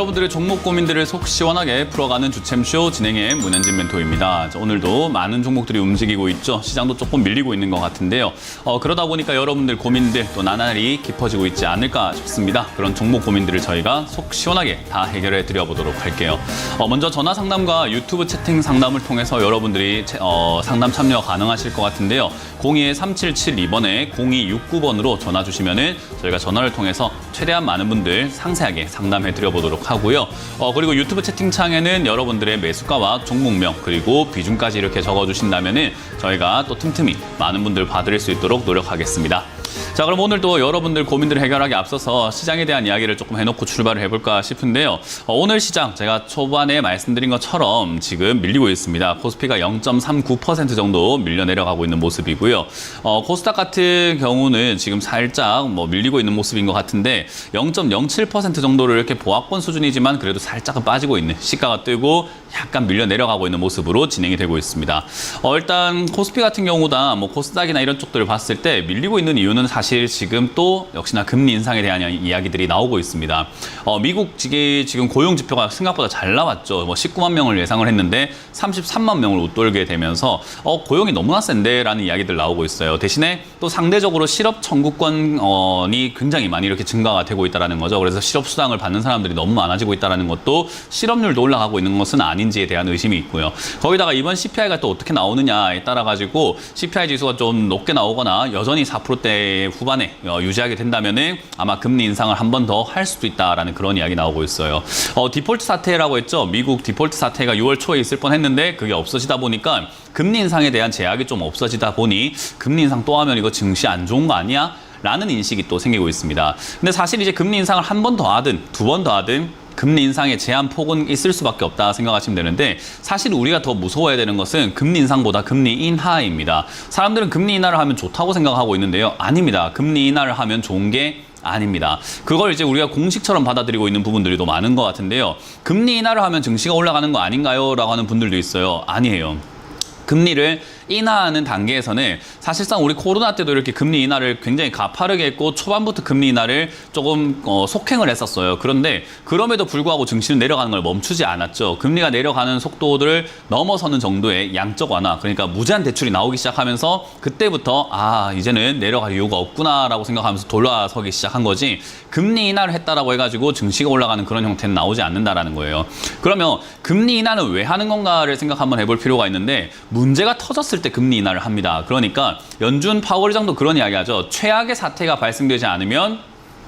여러분들의 종목 고민들을 속 시원하게 풀어가는 주챔쇼 진행의 문현진 멘토입니다. 오늘도 많은 종목들이 움직이고 있죠. 시장도 조금 밀리고 있는 것 같은데요. 그러다 보니까 여러분들 고민들 또 나날이 깊어지고 있지 않을까 싶습니다. 그런 종목 고민들을 저희가 속 시원하게 다 해결해 드려보도록 할게요. 먼저 전화 상담과 유튜브 채팅 상담을 통해서 여러분들이 상담 참여 가능하실 것 같은데요. 02-3772번에 0269번으로 전화 주시면은 저희가 전화를 통해서 최대한 많은 분들 상세하게 상담해 드려보도록 하고요. 그리고 유튜브 채팅창에는 여러분들의 매수가와 종목명 그리고 비중까지 이렇게 적어주신다면은 저희가 또 틈틈이 많은 분들 봐드릴 수 있도록 노력하겠습니다. 자, 그럼 오늘도 여러분들 고민들을 해결하기 앞서서 시장에 대한 이야기를 조금 해놓고 출발을 해볼까 싶은데요. 오늘 시장 제가 초반에 말씀드린 것처럼 지금 밀리고 있습니다. 코스피가 0.39% 정도 밀려 내려가고 있는 모습이고요. 코스닥 같은 경우는 지금 살짝 밀리고 있는 모습인 것 같은데 0.07% 정도를 이렇게 보합권 수준이지만 그래도 살짝은 빠지고 있는 시가가 뜨고 약간 밀려 내려가고 있는 모습으로 진행이 되고 있습니다. 일단 코스피 같은 경우다 코스닥이나 이런 쪽들을 봤을 때 밀리고 있는 이유는 사실 지금 또 역시나 금리 인상에 대한 이야기들이 나오고 있습니다. 미국 지금 고용 지표가 생각보다 잘 나왔죠. 19만 명을 예상을 했는데 33만 명을 웃돌게 되면서 고용이 너무나 센데라는 이야기들 나오고 있어요. 대신에 또 상대적으로 실업 청구권이 굉장히 많이 이렇게 증가가 되고 있다는 거죠. 그래서 실업 수당을 받는 사람들이 너무 많아지고 있다는 것도 실업률도 올라가고 있는 것은 아닌지에 대한 의심이 있고요. 거기다가 이번 CPI가 또 어떻게 나오느냐에 따라 가지고 CPI 지수가 좀 높게 나오거나 여전히 4%대 후반에 유지하게 된다면은 아마 금리 인상을 한 번 더 할 수도 있다라는 그런 이야기 나오고 있어요. 디폴트 사태라고 했죠. 미국 디폴트 사태가 6월 초에 있을 뻔했는데 그게 없어지다 보니까 금리 인상에 대한 제약이 좀 없어지다 보니 금리 인상 또 하면 이거 증시 안 좋은 거 아니야? 라는 인식이 또 생기고 있습니다. 근데 사실 이제 금리 인상을 한 번 더 하든 두 번 더 하든 금리 인상의 제한 폭은 있을 수밖에 없다 생각하시면 되는데 사실 우리가 더 무서워해야 되는 것은 금리 인상보다 금리 인하입니다. 사람들은 금리 인하를 하면 좋다고 생각하고 있는데요. 아닙니다. 금리 인하를 하면 좋은 게 아닙니다. 그걸 이제 우리가 공식처럼 받아들이고 있는 부분들이 더 많은 것 같은데요. 금리 인하를 하면 증시가 올라가는 거 아닌가요? 라고 하는 분들도 있어요. 아니에요. 금리를 인하하는 단계에서는 사실상 우리 코로나 때도 이렇게 금리 인하를 굉장히 가파르게 했고 초반부터 금리 인하를 조금 속행을 했었어요. 그런데 그럼에도 불구하고 증시는 내려가는 걸 멈추지 않았죠. 금리가 내려가는 속도를 넘어서는 정도의 양적 완화, 그러니까 무제한 대출이 나오기 시작하면서 그때부터 이제는 내려갈 이유가 없구나라고 생각하면서 돌아서기 시작한 거지 금리 인하를 했다라고 해가지고 증시가 올라가는 그런 형태는 나오지 않는다라는 거예요. 그러면 금리 인하는 왜 하는 건가를 생각 한번 해볼 필요가 있는데 문제가 터졌을 때 금리 인하를 합니다. 그러니까 연준 파월 의장도 그런 이야기하죠. 최악의 사태가 발생되지 않으면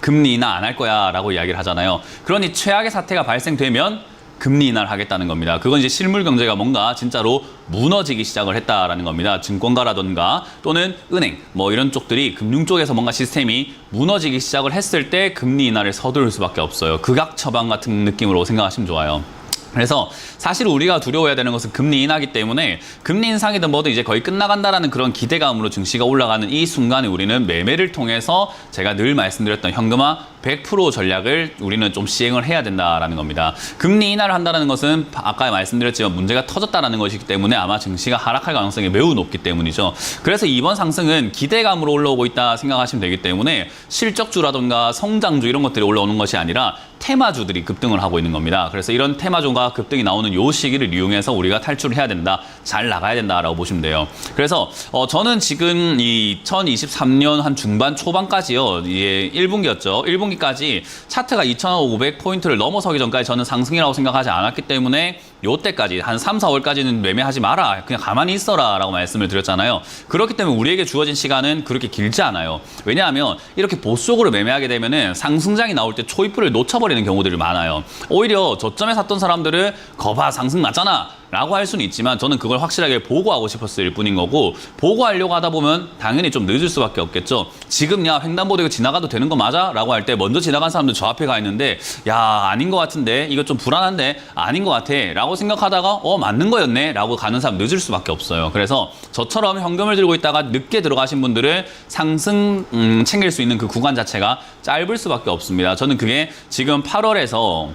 금리 인하 안 할 거야 라고 이야기를 하잖아요. 그러니 최악의 사태가 발생되면 금리 인하를 하겠다는 겁니다. 그건 이제 실물 경제가 뭔가 진짜로 무너지기 시작을 했다라는 겁니다. 증권가라던가 또는 은행 이런 쪽들이 금융 쪽에서 뭔가 시스템이 무너지기 시작을 했을 때 금리 인하를 서두를 수밖에 없어요. 극악 처방 같은 느낌으로 생각하시면 좋아요. 그래서 사실 우리가 두려워해야 되는 것은 금리 인하기 때문에 금리 인상이든 뭐든 이제 거의 끝나간다라는 그런 기대감으로 증시가 올라가는 이 순간에 우리는 매매를 통해서 제가 늘 말씀드렸던 현금화 100% 전략을 우리는 좀 시행을 해야 된다라는 겁니다. 금리 인하를 한다는 것은 아까 말씀드렸지만 문제가 터졌다라는 것이기 때문에 아마 증시가 하락할 가능성이 매우 높기 때문이죠. 그래서 이번 상승은 기대감으로 올라오고 있다 생각하시면 되기 때문에 실적주라든가 성장주 이런 것들이 올라오는 것이 아니라 테마주들이 급등을 하고 있는 겁니다. 그래서 이런 테마주가 급등이 나오는 요 시기를 이용해서 우리가 탈출을 해야 된다, 잘 나가야 된다라고 보시면 돼요. 그래서 저는 지금 2023년 한 중반 초반까지요, 1분기였죠. 1분기까지 차트가 2,500포인트를 넘어서기 전까지 저는 상승이라고 생각하지 않았기 때문에 요때까지 한 3, 4월까지는 매매하지 마라, 그냥 가만히 있어라 라고 말씀을 드렸잖아요. 그렇기 때문에 우리에게 주어진 시간은 그렇게 길지 않아요. 왜냐하면 이렇게 보수적으로 매매하게 되면은 상승장이 나올 때 초입부를 놓쳐버리는 경우들이 많아요. 오히려 저점에 샀던 사람들은 거봐 상승 났잖아 라고 할 수는 있지만 저는 그걸 확실하게 보고하고 싶었을 뿐인 거고, 보고하려고 하다 보면 당연히 좀 늦을 수밖에 없겠죠. 지금 횡단보도 이거 지나가도 되는 거 맞아? 라고 할 때 먼저 지나간 사람들 저 앞에 가 있는데 아닌 것 같은데, 이거 좀 불안한데, 아닌 것 같아 라고 생각하다가 맞는 거였네 라고 가는 사람 늦을 수밖에 없어요. 그래서 저처럼 현금을 들고 있다가 늦게 들어가신 분들은 상승 챙길 수 있는 그 구간 자체가 짧을 수밖에 없습니다. 저는 그게 지금 8월에서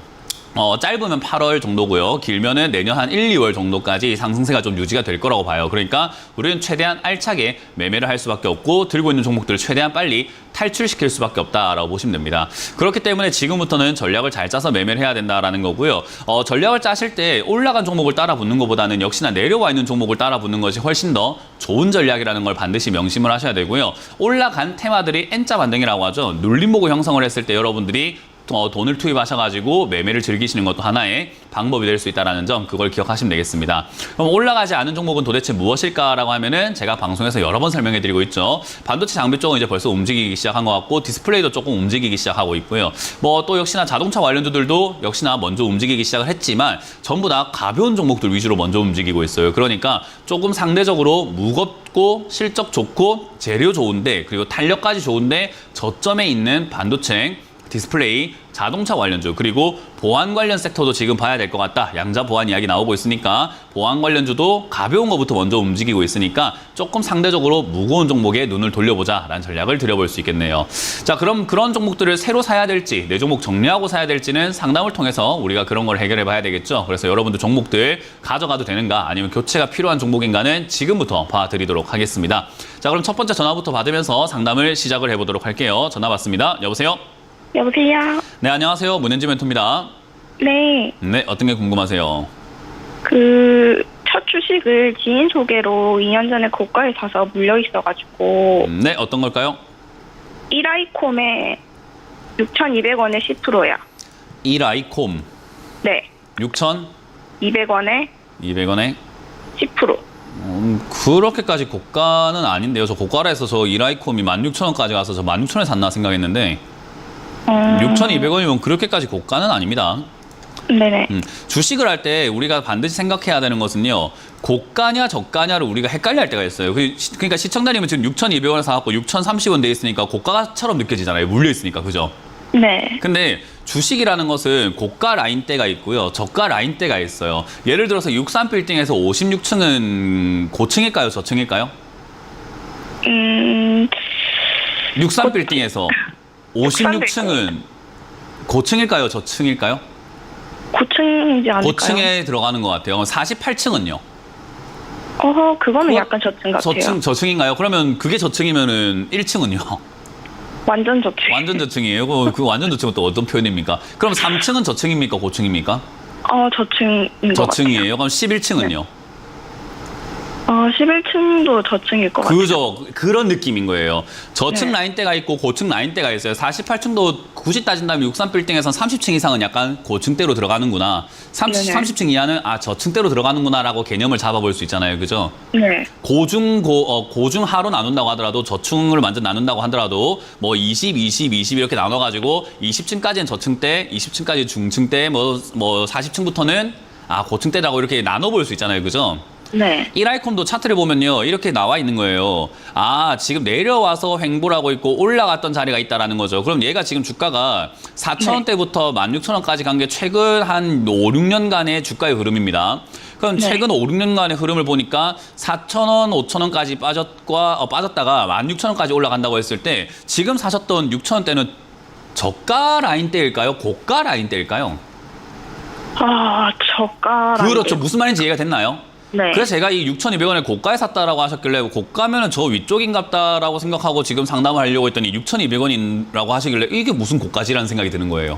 짧으면 8월 정도고요. 길면은 내년 한 1, 2월 정도까지 상승세가 좀 유지가 될 거라고 봐요. 그러니까 우리는 최대한 알차게 매매를 할 수밖에 없고 들고 있는 종목들을 최대한 빨리 탈출시킬 수밖에 없다라고 보시면 됩니다. 그렇기 때문에 지금부터는 전략을 잘 짜서 매매를 해야 된다라는 거고요. 전략을 짜실 때 올라간 종목을 따라 붙는 것보다는 역시나 내려와 있는 종목을 따라 붙는 것이 훨씬 더 좋은 전략이라는 걸 반드시 명심을 하셔야 되고요. 올라간 테마들이 N자 반등이라고 하죠. 눌림목을 형성을 했을 때 여러분들이 돈을 투입하셔가지고 매매를 즐기시는 것도 하나의 방법이 될 수 있다는 점, 그걸 기억하시면 되겠습니다. 그럼 올라가지 않은 종목은 도대체 무엇일까라고 하면은 제가 방송에서 여러 번 설명해드리고 있죠. 반도체 장비 쪽은 이제 벌써 움직이기 시작한 것 같고 디스플레이도 조금 움직이기 시작하고 있고요. 또 역시나 자동차 관련주들도 역시나 먼저 움직이기 시작을 했지만 전부 다 가벼운 종목들 위주로 먼저 움직이고 있어요. 그러니까 조금 상대적으로 무겁고 실적 좋고 재료 좋은데 그리고 탄력까지 좋은데 저점에 있는 반도체, 디스플레이, 자동차 관련주, 그리고 보안 관련 섹터도 지금 봐야 될 것 같다. 양자 보안 이야기 나오고 있으니까 보안 관련주도 가벼운 것부터 먼저 움직이고 있으니까 조금 상대적으로 무거운 종목에 눈을 돌려보자라는 전략을 드려볼 수 있겠네요. 자, 그럼 그런 종목들을 새로 사야 될지, 내 종목 정리하고 사야 될지는 상담을 통해서 우리가 그런 걸 해결해 봐야 되겠죠. 그래서 여러분들 종목들 가져가도 되는가 아니면 교체가 필요한 종목인가는 지금부터 봐드리도록 하겠습니다. 자, 그럼 첫 번째 전화부터 받으면서 상담을 시작을 해보도록 할게요. 전화 받습니다. 여보세요? 여보세요? 네, 안녕하세요. 문현지 멘토입니다. 네. 네, 어떤 게 궁금하세요? 첫 주식을 지인 소개로 2년 전에 고가에 사서 물려 있어가지고, 네, 어떤 걸까요? 이라이콤에 6,200원에 10%야. 이라이콤 네. 6,200원에 200원에 10%. 그렇게까지 고가는 아닌데요. 저 고가라 해서 저 이라이콤이 16,000원까지 가서 저 16,000원에 샀나 생각했는데 6,200원이면 그렇게까지 고가는 아닙니다. 네네. 주식을 할 때 우리가 반드시 생각해야 되는 것은요. 고가냐 저가냐를 우리가 헷갈려 할 때가 있어요. 그러니까 시청자님은 지금 6,200원에 사갖고 6,030원 돼 있으니까 고가처럼 느껴지잖아요. 물려 있으니까. 그죠? 네. 근데 주식이라는 것은 고가 라인대가 있고요. 저가 라인대가 있어요. 예를 들어서 63빌딩에서 56층은 고층일까요? 저층일까요? 63빌딩에서 56층은 고층일까요? 저층일까요? 고층이지 않을까요? 고층에 들어가는 것 같아요. 48층은요? 그거는 약간 저층 같아요. 저층인가요? 그러면 그게 저층이면은 1층은요? 완전 저층. 완전 저층이에요? 그 완전 저층은 또 어떤 표현입니까? 그럼 3층은 저층입니까? 고층입니까? 저층인 것 같아요. 저층이에요? 그럼 11층은요? 11층도 저층일 것 같아요. 그죠. 그런 느낌인 거예요. 저층 네. 라인대가 있고 고층 라인대가 있어요. 48층도 굳이 따진다면 63빌딩에서는 30층 이상은 약간 고층대로 들어가는구나. 30층 이하는 저층대로 들어가는구나라고 개념을 잡아볼 수 있잖아요. 그죠? 네. 고중하로 나눈다고 하더라도 저층을 완전 나눈다고 하더라도 뭐 20, 20, 20 이렇게 나눠가지고 20층까지는 저층대, 20층까지 중층대, 뭐 40층부터는 고층대라고 이렇게 나눠볼 수 있잖아요. 그죠? 네. 이라이콤도 차트를 보면요. 이렇게 나와 있는 거예요. 지금 내려와서 횡보를 하고 있고 올라갔던 자리가 있다라는 거죠. 그럼 얘가 지금 주가가 4,000원대부터 16,000원까지 간 게 최근 한 5, 6년간의 주가의 흐름입니다. 그럼 네. 최근 5, 6년간의 흐름을 보니까 4,000원, 5,000원까지 빠졌다가 16,000원까지 올라간다고 했을 때 지금 사셨던 6,000원대는 저가 라인대일까요? 고가 라인대일까요? 저가. 그렇죠. 무슨 말인지 이해가 됐나요? 네. 그래서 제가 이 6,200원에 고가에 샀다라고 하셨길래 고가면은 저 위쪽인갑다라고 생각하고 지금 상담을 하려고 했더니 6,200원이라고 하시길래 이게 무슨 고가지라는 생각이 드는 거예요.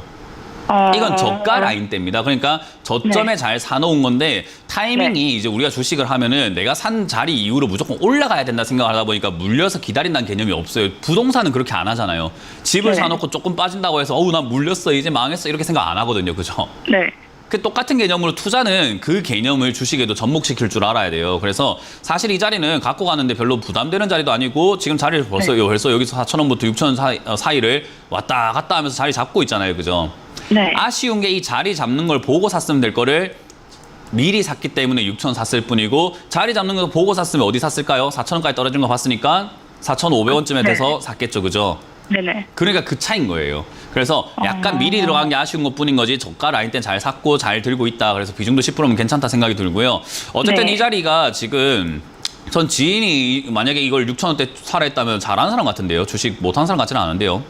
이건 저가 라인대입니다. 그러니까 저점에 네. 잘 사놓은 건데 타이밍이 네. 이제 우리가 주식을 하면은 내가 산 자리 이후로 무조건 올라가야 된다 생각을 하다 보니까 물려서 기다린다는 개념이 없어요. 부동산은 그렇게 안 하잖아요. 집을 네. 사놓고 조금 빠진다고 해서 나 물렸어 이제 망했어 이렇게 생각 안 하거든요. 그죠? 네. 그 똑같은 개념으로 투자는 그 개념을 주식에도 접목시킬 줄 알아야 돼요. 그래서 사실 이 자리는 갖고 가는데 별로 부담되는 자리도 아니고 지금 자리를 벌써 여기서 4,000원부터 6,000원 사이를 왔다 갔다 하면서 자리 잡고 있잖아요. 그죠? 네. 아쉬운 게 이 자리 잡는 걸 보고 샀으면 될 거를 미리 샀기 때문에 6,000원 샀을 뿐이고 자리 잡는 거 보고 샀으면 어디 샀을까요? 4,000원까지 떨어진 거 봤으니까 4,500원쯤에 돼서 샀겠죠. 그죠? 네네. 그러니까 그 차인 거예요. 그래서 약간 미리 들어간 게 아쉬운 것 뿐인 거지 저가 라인 때는 잘 샀고 잘 들고 있다. 그래서 비중도 10%면 괜찮다 생각이 들고요. 어쨌든 네. 이 자리가 지금 전 지인이 만약에 이걸 6,000원대 사라 했다면 잘하는 사람 같은데요. 주식 못하는 사람 같지는 않은데요.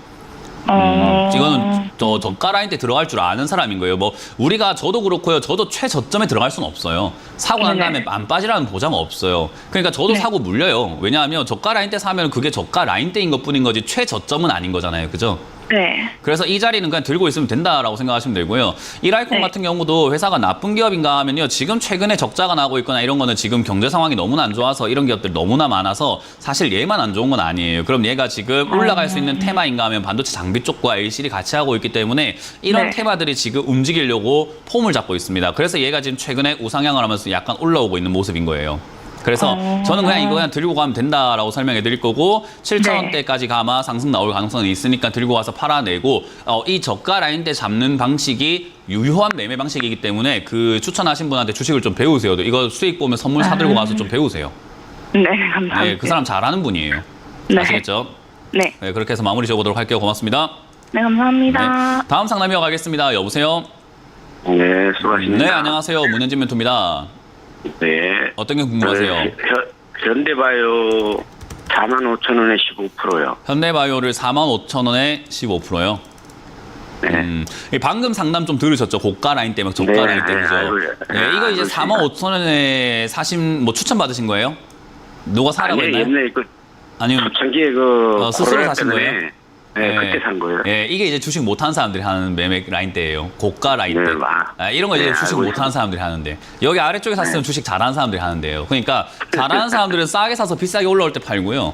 이거는 저가 라인 때 들어갈 줄 아는 사람인 거예요. 뭐 우리가 저도 그렇고요. 저도 최저점에 들어갈 수는 없어요. 사고 난 다음에 안 빠지라는 보장은 없어요. 그러니까 저도 사고 물려요. 왜냐하면 저가 라인 때 사면 그게 저가 라인 때인 것뿐인 거지 최저점은 아닌 거잖아요. 그죠? 네. 그래서 이 자리는 그냥 들고 있으면 된다라고 생각하시면 되고요. 이라이콘 네. 같은 경우도 회사가 나쁜 기업인가 하면요. 지금 최근에 적자가 나고 있거나 이런 거는 지금 경제 상황이 너무나 안 좋아서 이런 기업들 너무나 많아서 사실 얘만 안 좋은 건 아니에요. 그럼 얘가 지금 올라갈 수 있는 테마인가 하면 반도체 장비 쪽과 LCD 같이 하고 있기 때문에 이런 네. 테마들이 지금 움직이려고 폼을 잡고 있습니다. 그래서 얘가 지금 최근에 우상향을 하면서 약간 올라오고 있는 모습인 거예요. 그래서 저는 그냥 이거 그냥 들고 가면 된다라고 설명해 드릴 거고 7,000원대까지 아마 상승 나올 가능성이 있으니까 들고 와서 팔아내고 이 저가 라인대 잡는 방식이 유효한 매매 방식이기 때문에 그 추천하신 분한테 주식을 좀 배우세요. 이거 수익 보면 선물 사들고 가서 좀 배우세요. 네, 감사합니다. 네, 그 사람 잘하는 분이에요. 네. 아시겠죠? 네. 네, 그렇게 해서 마무리 지어보도록 할게요. 고맙습니다. 네, 감사합니다. 네, 다음 상담 이어가겠습니다. 여보세요? 네, 수고하십니다. 네, 안녕하세요. 문현진 멘토입니다. 네. 어떤 게 궁금하세요? 현대바이오 45,000원에 15%요. 현대바이오를 45,000원에 15%요? 네. 방금 상담 좀 들으셨죠? 고가 라인 때문에 저가 네, 라인 때문이죠. 네, 네, 이거 이제 알고 45,000원에 사신 뭐 추천 받으신 거예요? 누가 사라고 아니, 했나요? 옛날에 그 아니면 초창기에 그 스스로 코로나 사신 때문에, 거예요? 네, 그때 산 거예요. 예, 이게 이제 주식 못하는 사람들이 하는 매매 라인 때예요. 고가 라인 때. 네, 이런 거 이제 네, 주식 알고 못하는 사람들이 하는데 여기 아래쪽에 샀으면 주식 잘하는 사람들이 하는데요. 그러니까 잘하는 사람들은 싸게 사서 비싸게 올라올 때 팔고요.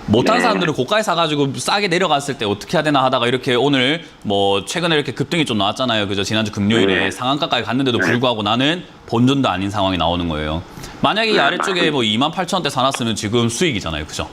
못하는 네. 사람들은 고가에 사가지고 싸게 내려갔을 때 어떻게 해야 되나 하다가 이렇게 오늘 뭐 최근에 이렇게 급등이 좀 나왔잖아요. 그죠? 지난주 금요일에 네. 상한가까지 갔는데도 불구하고 나는 본전도 아닌 상황이 나오는 거예요. 만약에 이 네, 아래쪽에 뭐 28,000원대 사놨으면 지금 수익이잖아요. 그죠?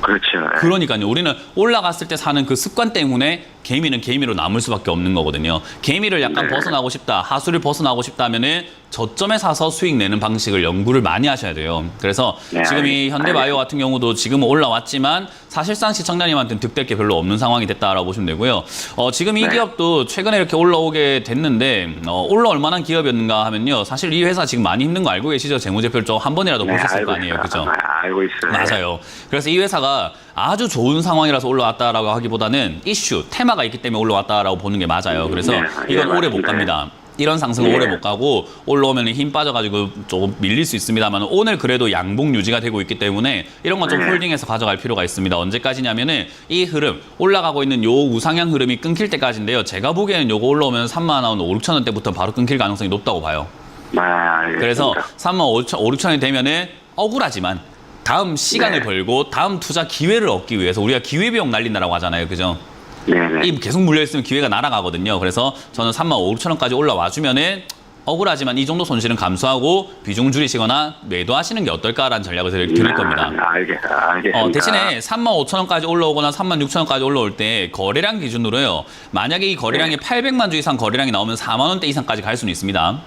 그렇죠. 네. 그러니까요. 우리는 올라갔을 때 사는 그 습관 때문에 개미는 개미로 남을 수밖에 없는 거거든요. 개미를 약간 네. 벗어나고 싶다, 하수를 벗어나고 싶다면은 저점에 사서 수익 내는 방식을 연구를 많이 하셔야 돼요. 그래서 네, 지금 이 현대바이오 같은 경우도 지금 올라왔지만 사실상 시청자님한테는 득될 게 별로 없는 상황이 됐다라고 보시면 되고요. 지금 이 네. 기업도 최근에 이렇게 올라오게 됐는데 올라올 만한 기업이었는가 하면요. 사실 이 회사 지금 많이 힘든 거 알고 계시죠? 재무제표를 좀 한 번이라도 네, 보셨을 알고 거 아니에요. 있어요. 그죠? 알고 있어요. 맞아요. 그래서 이 회사가 아주 좋은 상황이라서 올라왔다라고 하기보다는 이슈, 테마가 있기 때문에 올라왔다라고 보는 게 맞아요. 그래서 네, 이건 예, 오래 못 맞습니다. 갑니다. 이런 상승은 네. 오래 못 가고 올라오면 힘 빠져가지고 조금 밀릴 수 있습니다만 오늘 그래도 양봉 유지가 되고 있기 때문에 이런 건 좀 네. 홀딩해서 가져갈 필요가 있습니다. 언제까지냐면은 이 흐름 올라가고 있는 요 우상향 흐름이 끊길 때까지인데요. 제가 보기에는 요거 올라오면 3만 5, 6천 원대부터 바로 끊길 가능성이 높다고 봐요. 알겠습니다. 그래서 3만 5, 6천 원이 되면은 억울하지만 다음 시간을 네. 벌고 다음 투자 기회를 얻기 위해서 우리가 기회비용 날린다라고 하잖아요. 그죠? 네네. 이 계속 물려있으면 기회가 날아가거든요. 그래서 저는 3만 5, 6천 원까지 올라와 주면은 억울하지만 이 정도 손실은 감수하고 비중 줄이시거나 매도하시는 게 어떨까라는 전략을 드릴 겁니다. 알겠습니다. 대신에 3만 5천 원까지 올라오거나 3만 6천 원까지 올라올 때 거래량 기준으로요. 만약에 이 거래량이 800만 주 이상 거래량이 나오면 4만 원대 이상까지 갈 수는 있습니다.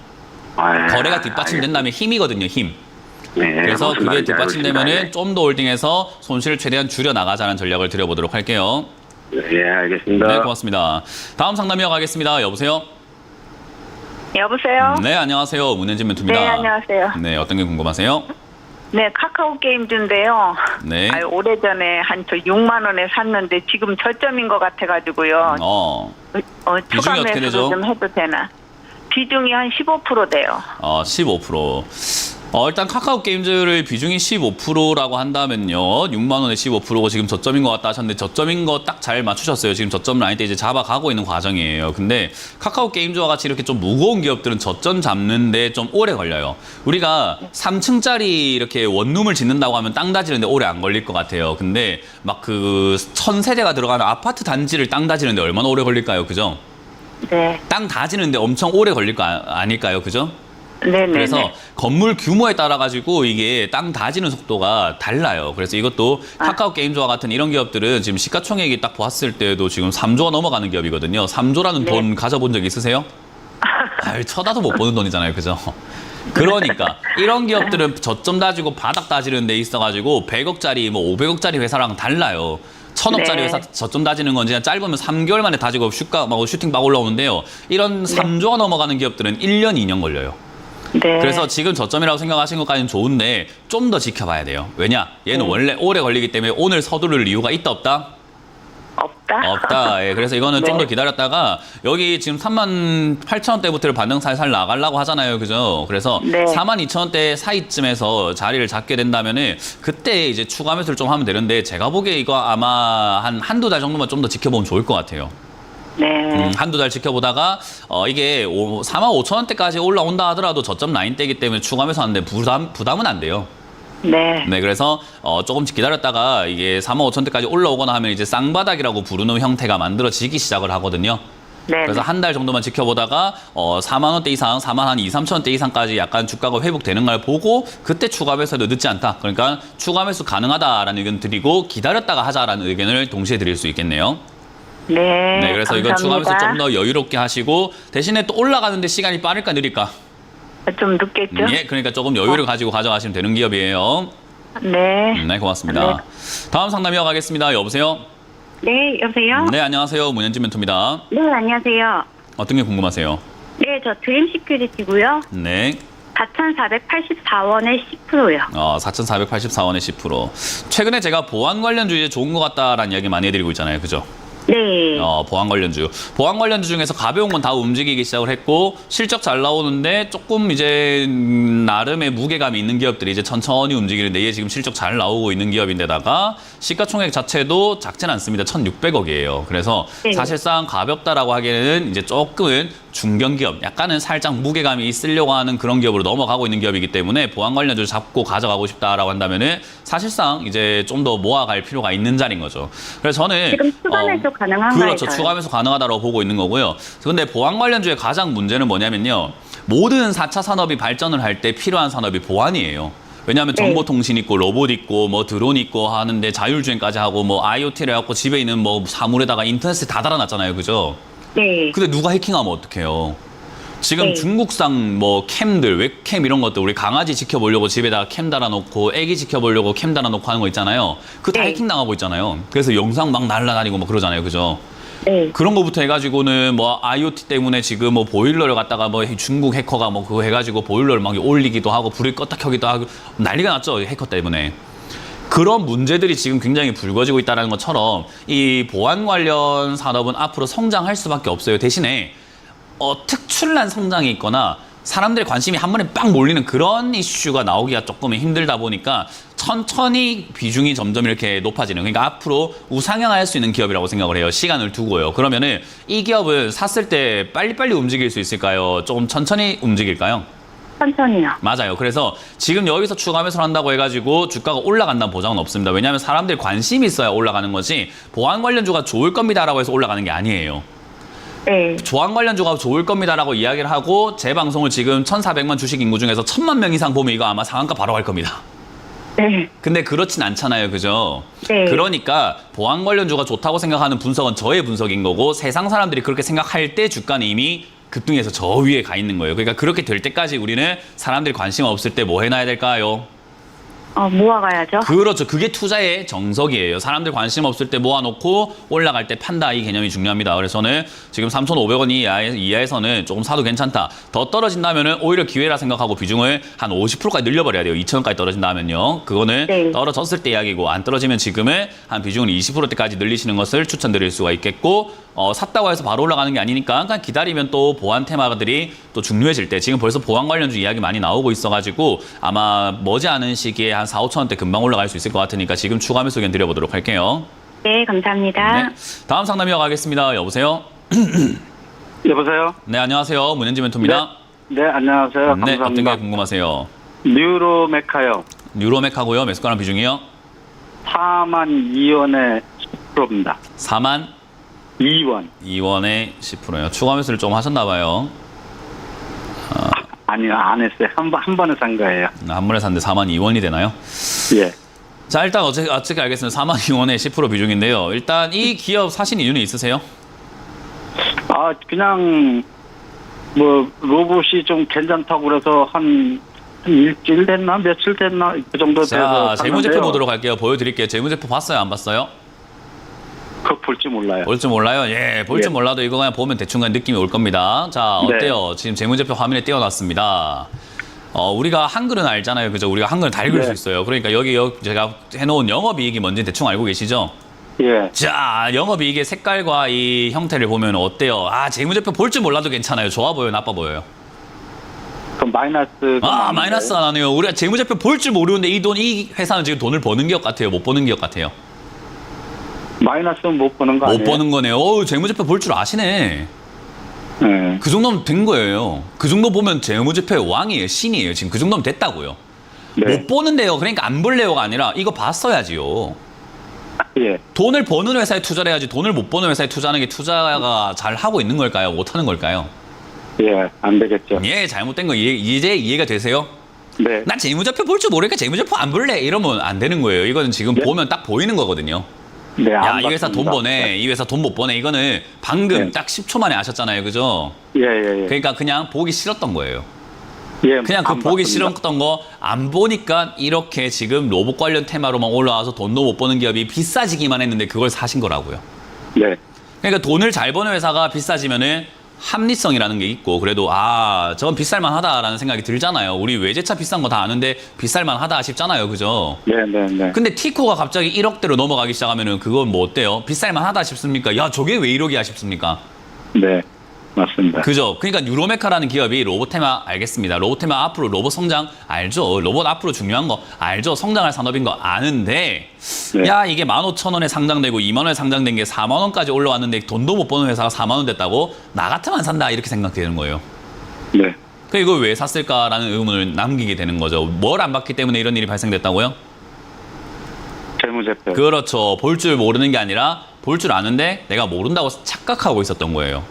거래가 뒷받침된다면 힘이거든요. 힘. 네, 그래서 무슨 그게 말인지 알고 뒷받침되면은 있습니다. 좀 더 홀딩해서 손실을 최대한 줄여 나가자는 전략을 드려보도록 할게요. 예, 알겠습니다. 네, 고맙습니다. 다음 상담 이어가겠습니다. 여보세요? 여보세요? 네, 안녕하세요. 문현진 멘토입니다. 네, 안녕하세요. 네, 어떤 게 궁금하세요? 네, 카카오 게임즈인데요. 네. 오래전에 한 저 6만 원에 샀는데 지금 저점인 것 같아가지고요. 비중이 추가 어떻게 매수를 되죠? 좀 해도 되나? 비중이 한 15% 돼요. 15%. 일단 카카오 게임즈를 비중이 15%라고 한다면요. 6만 원에 15%고 지금 저점인 것 같다 하셨는데 저점인 거 딱 잘 맞추셨어요. 지금 저점 라인 때 이제 잡아가고 있는 과정이에요. 근데 카카오 게임즈와 같이 이렇게 좀 무거운 기업들은 저점 잡는데 좀 오래 걸려요. 우리가 3층짜리 이렇게 원룸을 짓는다고 하면 땅 다지는데 오래 안 걸릴 것 같아요. 근데 막 그 1000세대가 들어가는 아파트 단지를 땅 다지는데 얼마나 오래 걸릴까요? 그죠? 네. 땅 다지는데 엄청 오래 걸릴 거 아닐까요? 그죠? 네네. 그래서 건물 규모에 따라 가지고 이게 땅 다지는 속도가 달라요. 그래서 이것도 카카오 게임즈와 같은 이런 기업들은 지금 시가총액이 딱 보았을 때도 지금 3조가 넘어가는 기업이거든요. 3조라는 네. 돈 가져본 적 있으세요? 아유, 쳐다도 못 보는 돈이잖아요. 그죠? 그러니까 이런 기업들은 저점 다지고 바닥 다지는 데 있어가지고 100억짜리 뭐 500억짜리 회사랑 달라요. 1000억짜리 네. 회사 저점 다지는 건 그냥 짧으면 3개월 만에 다지고 슈팅 막 올라오는데요. 이런 3조가 넘어가는 기업들은 1년, 2년 걸려요. 네. 그래서 지금 저점이라고 생각하신 것까지는 좋은데 좀 더 지켜봐야 돼요. 왜냐? 얘는 원래 오래 걸리기 때문에 오늘 서두를 이유가 있다 없다? 없다. 예, 그래서 이거는 네. 좀 더 기다렸다가 여기 지금 38,000원대부터를 반등 살살 나가려고 하잖아요. 그죠? 그래서 네. 42,000원대 사이쯤에서 자리를 잡게 된다면은 그때 이제 추가 매수를 좀 하면 되는데 제가 보기에 이거 아마 한두 달 정도만 좀 더 지켜보면 좋을 것 같아요. 네. 한두 달 지켜보다가 이게 45,000원대까지 올라온다 하더라도 저점 라인대이기 때문에 추가 매수하는데 부담은 안 돼요. 네. 네, 그래서 조금씩 기다렸다가 이게 45,000원대까지 올라오거나 하면 이제 쌍바닥이라고 부르는 형태가 만들어지기 시작을 하거든요. 네. 그래서 한 달 정도만 지켜보다가 4만 원대 이상, 4만 한 2, 3천 원대 이상까지 약간 주가가 회복되는 걸 보고 그때 추가 매수해도 늦지 않다. 그러니까 추가 매수 가능하다라는 의견 드리고 기다렸다가 하자라는 의견을 동시에 드릴 수 있겠네요. 네. 네, 그래서 이건 추가 매수 감사합니다. 좀 더 여유롭게 하시고 대신에 또 올라가는데 시간이 빠를까 느릴까? 좀 늦겠죠? 예, 그러니까 조금 여유를 가지고 가져가시면 되는 기업이에요. 네. 네, 고맙습니다. 다음 상담 이어가겠습니다. 여보세요? 네, 여보세요? 네, 안녕하세요. 문현진 멘토입니다. 네, 안녕하세요. 어떤 게 궁금하세요? 네, 저 드림 시큐리티고요. 네. 4,484원에 10%요. 4,484원에 10%. 최근에 제가 보안 관련주에 좋은 것 같다라는 이야기 많이 해드리고 있잖아요. 그죠? 네. 보안 관련주. 보안 관련주 중에서 가벼운 건 다 움직이기 시작을 했고, 실적 잘 나오는데 조금 이제 나름의 무게감이 있는 기업들이 이제 천천히 움직이는데 얘 지금 실적 잘 나오고 있는 기업인데다가 시가총액 자체도 작진 않습니다. 1,600억이에요. 그래서 네. 사실상 가볍다라고 하기에는 이제 조금은 중견기업, 약간은 살짝 무게감이 있으려고 하는 그런 기업으로 넘어가고 있는 기업이기 때문에 보안 관련주 잡고 가져가고 싶다라고 한다면은 사실상 이제 좀 더 모아갈 필요가 있는 자리인 거죠. 그래서 저는 지금 추가 매수 가능한가요? 그렇죠. 추가 매수 가능하다고 보고 있는 거고요. 근데 보안 관련주의 가장 문제는 뭐냐면요. 모든 4차 산업이 발전을 할 때 필요한 산업이 보안이에요. 왜냐하면 네. 정보통신 있고 로봇 있고 뭐 드론 있고 하는데 자율주행까지 하고 뭐 IoT를 해갖고 집에 있는 뭐 사물에다가 인터넷에 다 달아놨잖아요. 그죠? 네. 근데 누가 해킹하면 어떡해요? 지금 네. 중국산 뭐 캠들, 웹캠 이런 것들 우리 강아지 지켜보려고 집에다가 캠 달아놓고 애기 지켜보려고 캠 달아놓고 하는 거 있잖아요. 그거 다 네. 해킹 당하고 있잖아요. 그래서 영상 막 날라다니고 뭐 그러잖아요. 그죠? 네. 그런 거부터 해가지고는 뭐 IoT 때문에 지금 뭐 보일러를 갖다가 뭐 중국 해커가 뭐 그거 해가지고 보일러를 막 올리기도 하고 불을 껐다 켜기도 하고 난리가 났죠. 해커 때문에. 그런 문제들이 지금 굉장히 불거지고 있다는 것처럼 이 보안 관련 산업은 앞으로 성장할 수밖에 없어요. 대신에 특출난 성장이 있거나 사람들의 관심이 한 번에 빡 몰리는 그런 이슈가 나오기가 조금 힘들다 보니까 천천히 비중이 점점 이렇게 높아지는, 그러니까 앞으로 우상향할 수 있는 기업이라고 생각을 해요. 시간을 두고요. 그러면은 이 기업은 샀을 때 빨리빨리 움직일 수 있을까요? 조금 천천히 움직일까요? 천천히요. 맞아요. 그래서 지금 여기서 추가 매수를 한다고 해가지고 주가가 올라간다는 보장은 없습니다. 왜냐하면 사람들이 관심이 있어야 올라가는 거지 보안 관련주가 좋을 겁니다라고 해서 올라가는 게 아니에요. 네. 보안 관련주가 좋을 겁니다라고 이야기를 하고 제 방송을 지금 1,400만 주식 인구 중에서 1,000만 명 이상 보면 이거 아마 상한가 바로 갈 겁니다. 네. 근데 그렇진 않잖아요. 그죠? 네. 그러니까 보안 관련주가 좋다고 생각하는 분석은 저의 분석인 거고 세상 사람들이 그렇게 생각할 때 주가는 이미 급등해서 저 위에 가 있는 거예요. 그러니까 그렇게 될 때까지 우리는 사람들이 관심 없을 때 뭐 해놔야 될까요? 모아가야죠. 그렇죠. 그게 투자의 정석이에요. 사람들 관심 없을 때 모아놓고 올라갈 때 판다, 이 개념이 중요합니다. 그래서 저는 지금 3,500원 이하에서는 조금 사도 괜찮다. 더 떨어진다면은 오히려 기회라 생각하고 비중을 한 50%까지 늘려버려야 돼요. 2,000원까지 떨어진다면요. 그거는 네. 떨어졌을 때 이야기고, 안 떨어지면 지금은 한 비중을 20%대까지 늘리시는 것을 추천드릴 수가 있겠고, 샀다고 해서 바로 올라가는 게 아니니까 그냥 기다리면 또 보안 테마들이 또 중요해질 때, 지금 벌써 보안 관련주 이야기 많이 나오고 있어가지고 아마 머지않은 시기에 한 4, 5천 원대 금방 올라갈 수 있을 것 같으니까 지금 추가 매수 의견 드려보도록 할게요. 네, 감사합니다. 네. 다음 상담 이어가겠습니다. 여보세요? 여보세요? 네, 안녕하세요. 문현지 멘토입니다. 네, 안녕하세요. 네, 어떤 감사합니다. 게 궁금하세요? 뉴로메카요. 뉴로맥하고요. 매수가랑 비중이요? 4만 2원에 10%입니다. 4만 2원. 2원에 10%요. 추가 매수를 좀 하셨나 봐요. 아니요, 안 했어요. 한 번에 산 거예요. 한 번에 샀는데 4만 2원이 되나요? 예. 자, 일단 어떻게 알겠습니다. 4만 2원에 10% 비중인데요. 일단 이 기업 사신 이유는 있으세요? 그냥, 로봇이 좀 괜찮다고 그래서 한 일주일 됐나? 며칠 됐나? 그 정도 자, 돼서. 재무제표 보도록 할게요. 보여드릴게요. 재무제표 봤어요? 안 봤어요? 그거 볼지 몰라요. 볼 줄 몰라요? 예, 볼 줄 예. 몰라도 이거 그냥 보면 대충 그냥 느낌이 올 겁니다. 자, 어때요? 지금 재무제표 화면에 띄워놨습니다. 우리가 한글은 알잖아요. 그죠? 우리가 한글은 다 읽을 네. 수 있어요. 그러니까 여기 제가 해놓은 영업이익이 뭔지 대충 알고 계시죠? 예. 자, 영업이익의 색깔과 이 형태를 보면 어때요? 아, 재무제표 볼 줄 몰라도 괜찮아요. 좋아 보여요? 나빠 보여요? 그럼 마이너스가 아, 많은가요? 마이너스가 나네요. 우리가 재무제표 볼 줄 모르는데 이 회사는 지금 돈을 버는 기업 같아요? 못 버는 기업 같아요? 마이너스는 못 보는 거 못 아니에요? 버는 거네요. 어우, 재무제표 볼 줄 아시네. 예. 그 정도면 된 거예요. 그 정도 보면 재무제표의 왕이에요. 신이에요. 지금 그 정도면 됐다고요. 네. 못 보는데요. 그러니까 안 볼래요가 아니라 이거 봤어야지요. 예. 돈을 버는 회사에 투자를 해야지 돈을 못 버는 회사에 투자하는 게 투자가 잘 하고 있는 걸까요? 못 하는 걸까요? 예. 안 되겠죠. 예, 잘못된 거 이제 이해가 되세요? 네. 난 재무제표 볼 줄 모르니까 재무제표 안 볼래 이러면 안 되는 거예요. 이거는 지금 네. 보면 딱 보이는 거거든요. 네. 야, 안 이 회사 돈 봤습니다. 버네. 이 회사 돈 못 버네. 이거는 방금 네. 딱 10초 만에 아셨잖아요. 그죠? 예, 예, 예. 그러니까 그냥 보기 싫었던 거예요. 예. 그냥 그 안 보기 봤습니다. 싫었던 거 안 보니까 이렇게 지금 로봇 관련 테마로만 올라와서 돈도 못 버는 기업이 비싸지기만 했는데 그걸 사신 거라고요. 네. 그러니까 돈을 잘 버는 회사가 비싸지면은 합리성이라는 게 있고 그래도 아 저건 비쌀만 하다라는 생각이 들잖아요. 우리 외제차 비싼 거 다 아는데 비쌀만 하다 싶잖아요. 그죠? 네, 네, 네. 근데 티코가 갑자기 1억대로 넘어가기 시작하면은 그건 뭐 어때요? 비쌀만 하다 싶습니까? 야 저게 왜 1억이야 싶습니까? 네. 맞습니다. 그죠? 그러니까 유로메카라는 기업이 로봇테마 알겠습니다. 로봇테마 앞으로 로봇 성장 알죠? 로봇 앞으로 중요한 거 알죠? 성장할 산업인 거 아는데 네. 야 이게 15,000원에 상장되고 2만 원에 상장된 게 4만 원까지 올라왔는데 돈도 못 버는 회사가 4만 원 됐다고? 나 같으면 안 산다 이렇게 생각되는 거예요. 네. 그 이걸 왜 샀을까라는 의문을 남기게 되는 거죠. 뭘 안 봤기 때문에 이런 일이 발생됐다고요? 재무제표. 그렇죠. 볼 줄 모르는 게 아니라 볼 줄 아는데 내가 모른다고 착각하고 있었던 거예요.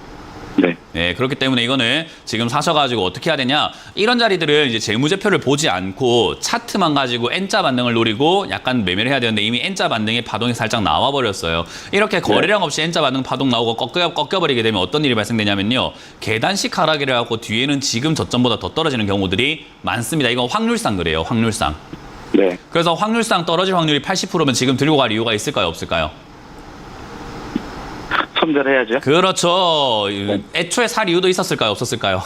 네. 네, 그렇기 때문에 이거는 지금 사셔가지고 어떻게 해야 되냐. 이런 자리들은 이제 재무제표를 보지 않고 차트만 가지고 N자 반등을 노리고 약간 매매를 해야 되는데 이미 N자 반등의 파동이 살짝 나와버렸어요. 이렇게 거래량 없이 N자 반등 파동 나오고 꺾여버리게 되면 어떤 일이 발생되냐면요. 계단식 하락이라 하고 뒤에는 지금 저점보다 더 떨어지는 경우들이 많습니다. 이건 확률상 그래요. 확률상. 네. 그래서 확률상 떨어질 확률이 80%면 지금 들고 갈 이유가 있을까요? 없을까요? 손절해야죠. 그렇죠. 애초에 살 이유도 있었을까요? 없었을까요?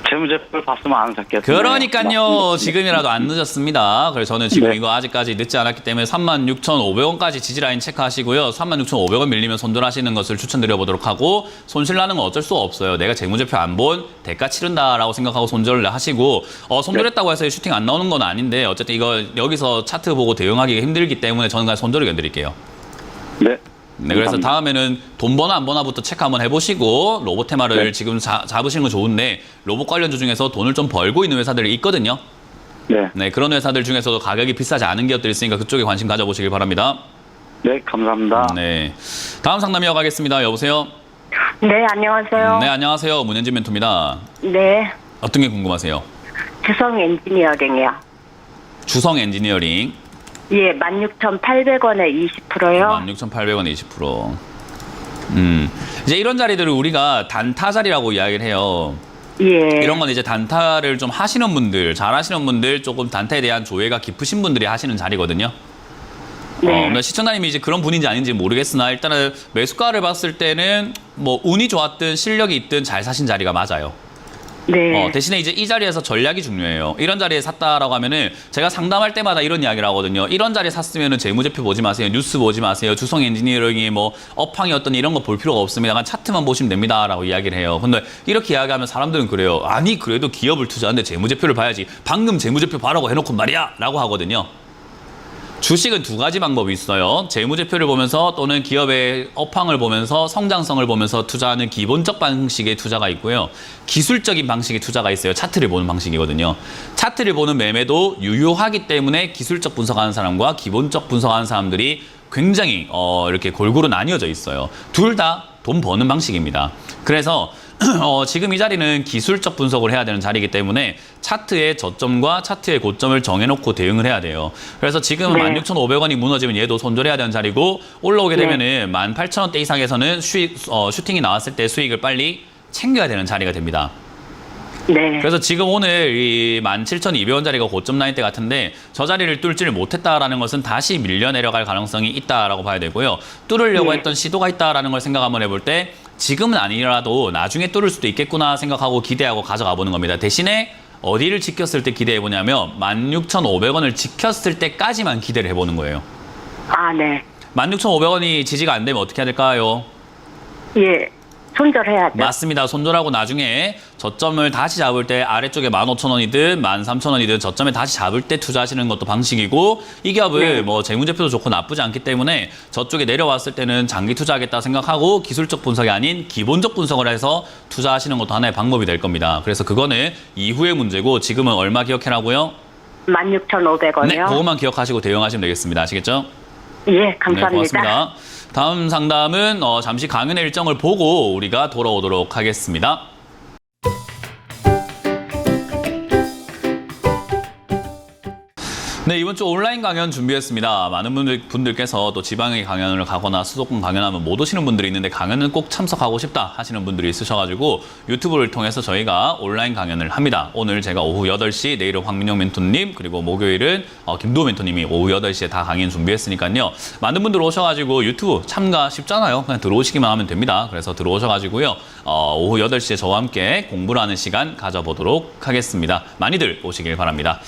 재무제표를 봤으면 안 샀겠어요. 그러니까요. 지금이라도 안 늦었습니다. 그래서 저는 지금 네. 이거 아직까지 늦지 않았기 때문에 36,500원까지 지지라인 체크하시고요. 36,500원 밀리면 손절하시는 것을 추천드려보도록 하고 손실나는 건 어쩔 수 없어요. 내가 재무제표 안 본 대가 치른다라고 생각하고 손절을 하시고 손절했다고 해서 슈팅 안 나오는 건 아닌데 어쨌든 이거 여기서 차트 보고 대응하기가 힘들기 때문에 저는 그냥 손절을 견드릴게요. 네. 네, 그래서 감사합니다. 다음에는 돈 버나 안 버나부터 체크 한번 해보시고 로봇 테마를 네. 지금 잡으시는 건 좋은데 로봇 관련주 중에서 돈을 좀 벌고 있는 회사들이 있거든요. 네. 네, 그런 회사들 중에서도 가격이 비싸지 않은 기업들이 있으니까 그쪽에 관심 가져보시길 바랍니다. 네, 감사합니다. 네, 다음 상담 이어가겠습니다. 여보세요? 네, 안녕하세요. 네, 안녕하세요. 문현진 멘토입니다. 네, 어떤 게 궁금하세요? 주성 엔지니어링이요. 주성 엔지니어링 예, 16,800원에 20%요. 16,800원에 20%. 이제 이런 자리들을 우리가 단타 자리라고 이야기를 해요. 예. 이런 건 이제 단타를 좀 하시는 분들, 잘 하시는 분들, 조금 단타에 대한 조예가 깊으신 분들이 하시는 자리거든요. 네. 근데 시청자님이 이제 그런 분인지 아닌지 모르겠으나 일단은 매수가를 봤을 때는 뭐 운이 좋았든 실력이 있든 잘 사신 자리가 맞아요. 네. 대신에 이제 이 자리에서 전략이 중요해요. 이런 자리에 샀다라고 하면은 제가 상담할 때마다 이런 이야기를 하거든요. 이런 자리에 샀으면은 재무제표 보지 마세요. 뉴스 보지 마세요. 주성 엔지니어링이 뭐 업황이 어떤 이런 거 볼 필요가 없습니다. 그냥 차트만 보시면 됩니다라고 이야기를 해요. 근데 이렇게 이야기하면 사람들은 그래요. 아니 그래도 기업을 투자하는데 재무제표를 봐야지. 방금 재무제표 봐라고 해놓고 말이야 라고 하거든요. 주식은 두 가지 방법이 있어요. 재무제표를 보면서 또는 기업의 업황을 보면서 성장성을 보면서 투자하는 기본적 방식의 투자가 있고요. 기술적인 방식의 투자가 있어요. 차트를 보는 방식이거든요. 차트를 보는 매매도 유효하기 때문에 기술적 분석하는 사람과 기본적 분석하는 사람들이 굉장히 이렇게 골고루 나뉘어져 있어요. 둘 다 돈 버는 방식입니다. 그래서 지금 이 자리는 기술적 분석을 해야 되는 자리이기 때문에 차트의 저점과 차트의 고점을 정해놓고 대응을 해야 돼요. 그래서 지금 네. 16,500원이 무너지면 얘도 손절해야 되는 자리고 올라오게 되면은 18,000원대 이상에서는 슈팅이 나왔을 때 수익을 빨리 챙겨야 되는 자리가 됩니다. 네. 그래서 지금 오늘 이 17,200원 자리가 고점 라인 때 같은데 저 자리를 뚫지를 못했다라는 것은 다시 밀려 내려갈 가능성이 있다라고 봐야 되고요. 뚫으려고 네. 했던 시도가 있다라는 걸 생각 한번 해볼 때 지금은 아니라도 나중에 뚫을 수도 있겠구나 생각하고 기대하고 가져가 보는 겁니다. 대신에 어디를 지켰을 때 기대해 보냐면 16,500원을 지켰을 때까지만 기대를 해보는 거예요. 아, 네. 16,500원이 지지가 안 되면 어떻게 해야 될까요? 예. 손절해야죠. 맞습니다. 손절하고 나중에 저점을 다시 잡을 때 아래쪽에 15,000원이든 13,000원이든 저점에 다시 잡을 때 투자하시는 것도 방식이고, 이 기업을 네. 뭐 재무제표도 좋고 나쁘지 않기 때문에 저쪽에 내려왔을 때는 장기 투자하겠다 생각하고 기술적 분석이 아닌 기본적 분석을 해서 투자하시는 것도 하나의 방법이 될 겁니다. 그래서 그거는 이후의 문제고, 지금은 얼마 기억해라고요? 16,500원이요. 네, 그것만 기억하시고 대응하시면 되겠습니다. 아시겠죠? 예, 감사합니다. 네, 고맙습니다. 다음 상담은 잠시 강연의 일정을 보고 우리가 돌아오도록 하겠습니다. 네, 이번 주 온라인 강연 준비했습니다. 많은 분들께서 또 지방에 강연을 가거나 수도권 강연하면 못 오시는 분들이 있는데 강연은 꼭 참석하고 싶다 하시는 분들이 있으셔가지고 유튜브를 통해서 저희가 온라인 강연을 합니다. 오늘 제가 오후 8시, 내일은 황민영 멘토님, 그리고 목요일은 김도호 멘토님이 오후 8시에 다 강연 준비했으니까요. 많은 분들 오셔가지고 유튜브 참가 쉽잖아요. 그냥 들어오시기만 하면 됩니다. 그래서 들어오셔가지고요. 오후 8시에 저와 함께 공부를 하는 시간 가져보도록 하겠습니다. 많이들 오시길 바랍니다.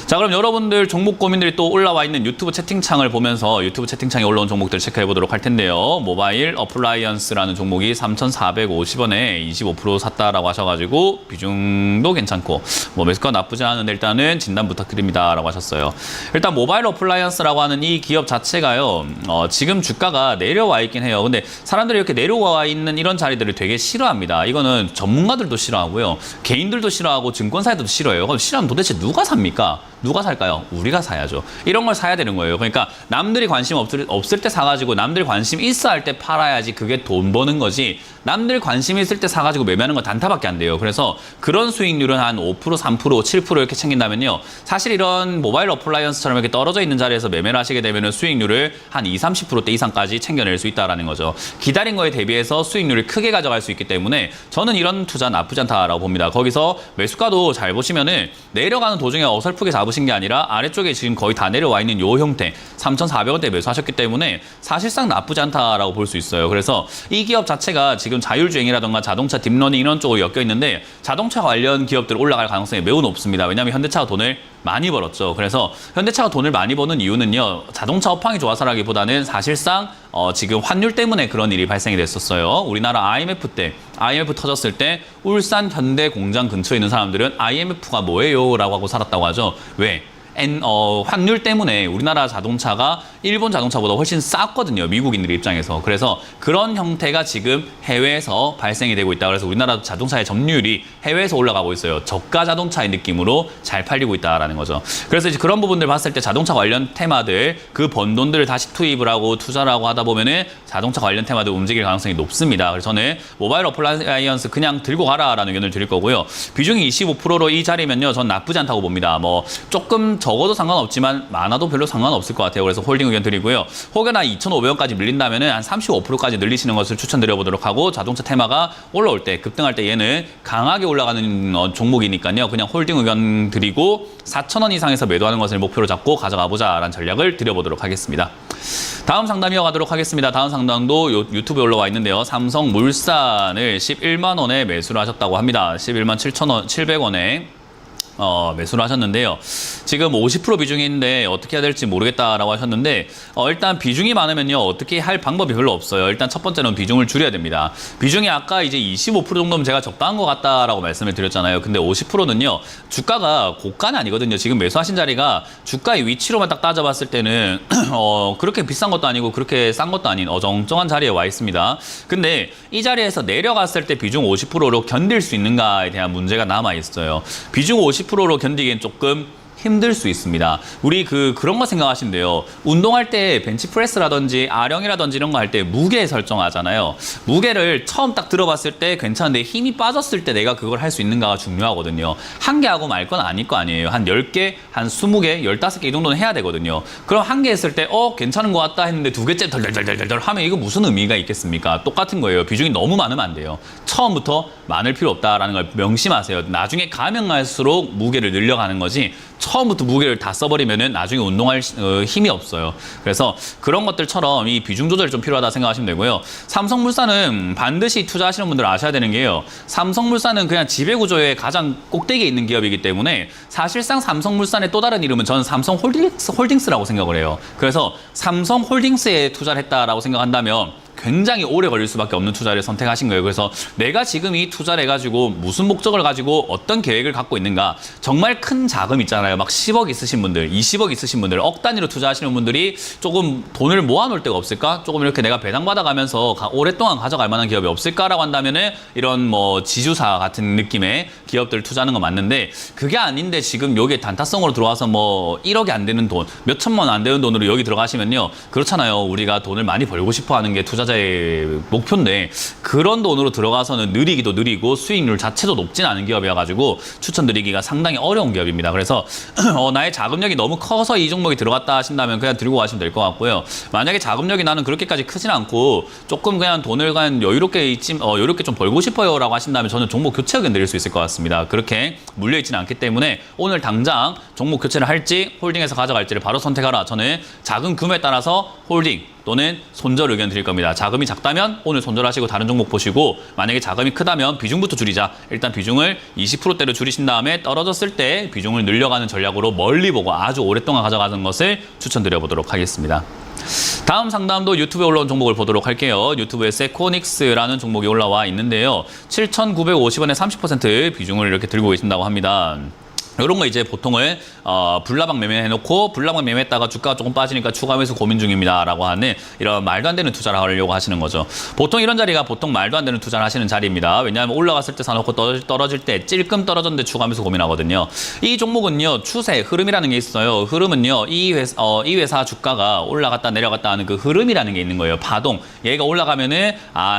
자, 그럼 여러분들 종목 고민들이 또 올라와 있는 유튜브 채팅창을 보면서 유튜브 채팅창에 올라온 종목들 체크해 보도록 할 텐데요. 모바일 어플라이언스라는 종목이 3,450원에 25% 샀다라고 하셔가지고 비중도 괜찮고 뭐 매수가 나쁘지 않은데 일단은 진단 부탁드립니다라고 하셨어요. 일단 모바일 어플라이언스라고 하는 이 기업 자체가요. 지금 주가가 내려와 있긴 해요. 근데 사람들이 이렇게 내려와 있는 이런 자리들을 되게 싫어합니다. 이거는 전문가들도 싫어하고요. 개인들도 싫어하고 증권사에도 싫어해요. 그럼 싫어하면 도대체 누가 삽니까? 누가 살까요? 우리가 사야죠. 이런 걸 사야 되는 거예요. 그러니까 남들이 관심 없을 때 사가지고 남들 관심 있어 할 때 팔아야지 그게 돈 버는 거지, 남들 관심 있을 때 사가지고 매매하는 건 단타밖에 안 돼요. 그래서 그런 수익률은 한 5%, 3%, 7% 이렇게 챙긴다면요. 사실 이런 모바일 어플라이언스처럼 이렇게 떨어져 있는 자리에서 매매를 하시게 되면 수익률을 한 20, 30%대 이상까지 챙겨낼 수 있다는 거죠. 기다린 거에 대비해서 수익률을 크게 가져갈 수 있기 때문에 저는 이런 투자 나쁘지 않다라고 봅니다. 거기서 매수가도 잘 보시면은 내려가는 도중에 어설프게 잡으신 게 아니라 아래쪽에 지금 거의 다 내려와 있는 요 형태 3,400원대 매수하셨기 때문에 사실상 나쁘지 않다라고 볼 수 있어요. 그래서 이 기업 자체가 지금 자율주행이라던가 자동차 딥러닝 이런 쪽으로 엮여 있는데 자동차 관련 기업들 올라갈 가능성이 매우 높습니다. 왜냐하면 현대차가 돈을 많이 벌었죠. 그래서 현대차가 돈을 많이 버는 이유는요, 자동차 업황이 좋아서라기보다는 사실상 지금 환율 때문에 그런 일이 발생이 됐었어요. 우리나라 IMF 터졌을 때 울산 현대 공장 근처에 있는 사람들은 IMF가 뭐예요? 라고 하고 살았다고 하죠. 왜? 환율 때문에 우리나라 자동차가 일본 자동차보다 훨씬 쌌거든요. 미국인들 입장에서. 그래서 그런 형태가 지금 해외에서 발생이 되고 있다. 그래서 우리나라 자동차의 점유율이 해외에서 올라가고 있어요. 저가 자동차의 느낌으로 잘 팔리고 있다라는 거죠. 그래서 이제 그런 부분들 봤을 때 자동차 관련 테마들, 그 번 돈들을 다시 투입을 하고 투자를 하고 하다 보면은 자동차 관련 테마들 움직일 가능성이 높습니다. 그래서 저는 모바일 어플라이언스 그냥 들고 가라라는 의견을 드릴 거고요. 비중이 25%로 이 자리면요, 전 나쁘지 않다고 봅니다. 뭐 조금 적어도 상관없지만 많아도 별로 상관없을 것 같아요. 그래서 홀딩 의견 드리고요. 혹여나 2,500원까지 밀린다면 한 35%까지 늘리시는 것을 추천드려보도록 하고, 자동차 테마가 올라올 때, 급등할 때 얘는 강하게 올라가는 종목이니까요. 그냥 홀딩 의견 드리고 4,000원 이상에서 매도하는 것을 목표로 잡고 가져가보자라는 전략을 드려보도록 하겠습니다. 다음 상담 이어가도록 하겠습니다. 다음 상담도 유튜브에 올라와 있는데요. 삼성물산을 11만 원에 매수를 하셨다고 합니다. 11만 7,700원에 매수를 하셨는데요. 지금 50% 비중인데 어떻게 해야 될지 모르겠다라고 하셨는데, 일단 비중이 많으면요, 어떻게 할 방법이 별로 없어요. 일단 첫 번째는 비중을 줄여야 됩니다. 비중이 아까 이제 25% 정도면 제가 적당한 것 같다라고 말씀을 드렸잖아요. 근데 50%는요, 주가가 고가는 아니거든요. 지금 매수하신 자리가 주가의 위치로만 딱 따져봤을 때는 그렇게 비싼 것도 아니고 그렇게 싼 것도 아닌 어정쩡한 자리에 와 있습니다. 근데 이 자리에서 내려갔을 때 비중 50%로 견딜 수 있는가에 대한 문제가 남아 있어요. 비중 50%로 견디기엔 조금 힘들 수 있습니다. 우리 그런 거 생각하시면 돼요. 운동할 때 벤치프레스라든지 아령이라든지 이런 거 할 때 무게 설정하잖아요. 무게를 처음 딱 들어봤을 때 괜찮은데 힘이 빠졌을 때 내가 그걸 할 수 있는가가 중요하거든요. 한 개 하고 말 건 아닐 거 아니에요. 한 10개, 한 20개, 15개 이 정도는 해야 되거든요. 그럼 한 개 했을 때 괜찮은 것 같다 했는데 두 개째 덜덜덜덜덜 하면 이거 무슨 의미가 있겠습니까? 똑같은 거예요. 비중이 너무 많으면 안 돼요. 처음부터 많을 필요 없다라는 걸 명심하세요. 나중에 가면 갈수록 무게를 늘려가는 거지, 처음부터 무게를 다 써버리면은 나중에 운동할 힘이 없어요. 그래서 그런 것들처럼 이 비중 조절이 좀 필요하다 생각하시면 되고요. 삼성물산은 반드시 투자하시는 분들 아셔야 되는 게요. 삼성물산은 그냥 지배구조의 가장 꼭대기에 있는 기업이기 때문에 사실상 삼성물산의 또 다른 이름은 저는 삼성홀딩스라고 생각을 해요. 그래서 삼성홀딩스에 투자를 했다라고 생각한다면 굉장히 오래 걸릴 수밖에 없는 투자를 선택하신 거예요. 그래서 내가 지금 이 투자를 해가지고 무슨 목적을 가지고 어떤 계획을 갖고 있는가. 정말 큰 자금 있잖아요. 막 10억 있으신 분들, 20억 있으신 분들, 억 단위로 투자하시는 분들이 조금 돈을 모아놓을 데가 없을까? 조금 이렇게 내가 배당받아가면서 오랫동안 가져갈 만한 기업이 없을까라고 한다면은 이런 뭐 지주사 같은 느낌의 기업들 투자하는 건 맞는데 그게 아닌데 지금 여기에 단타성으로 들어와서 뭐 1억이 안 되는 돈, 몇 천만 원 안 되는 돈으로 여기 들어가시면요. 그렇잖아요. 우리가 돈을 많이 벌고 싶어 하는 게 투자자의 목표인데 그런 돈으로 들어가서는 느리기도 느리고 수익률 자체도 높진 않은 기업이어가지고 추천드리기가 상당히 어려운 기업입니다. 그래서 나의 자금력이 너무 커서 이 종목이 들어갔다 하신다면 그냥 들고 가시면 될 것 같고요. 만약에 자금력이 나는 그렇게까지 크진 않고 조금 그냥 돈을 그냥 여유롭게 좀 벌고 싶어요라고 하신다면 저는 종목 교체 의견 드릴 수 있을 것 같습니다. 그렇게 물려있지는 않기 때문에 오늘 당장 종목 교체를 할지 홀딩해서 가져갈지를 바로 선택하라. 저는 작은 규모에 따라서 홀딩 또는 손절 의견 드릴 겁니다. 자금이 작다면 오늘 손절하시고 다른 종목 보시고 만약에 자금이 크다면 비중부터 줄이자. 일단 비중을 20%대로 줄이신 다음에 떨어졌을 때 비중을 늘려가는 전략으로 멀리 보고 아주 오랫동안 가져가는 것을 추천드려 보도록 하겠습니다. 다음 상담도 유튜브에 올라온 종목을 보도록 할게요. 유튜브에 세코닉스라는 종목이 올라와 있는데요. 7,950원에 30% 비중을 이렇게 들고 계신다고 합니다. 이런 거 이제 보통을 불나방 매매해놓고 불나방 매매했다가 주가가 조금 빠지니까 추가 매수 고민 중입니다라고 하는 이런 말도 안 되는 투자를 하려고 하시는 거죠. 보통 이런 자리가 보통 말도 안 되는 투자를 하시는 자리입니다. 왜냐하면 올라갔을 때 사놓고 떨어질 때 찔끔 떨어졌는데 추가 매수 고민하거든요. 이 종목은요 추세 흐름이라는 게 있어요. 흐름은요 이 회사 주가가 올라갔다 내려갔다 하는 그 흐름이라는 게 있는 거예요. 파동. 얘가 올라가면은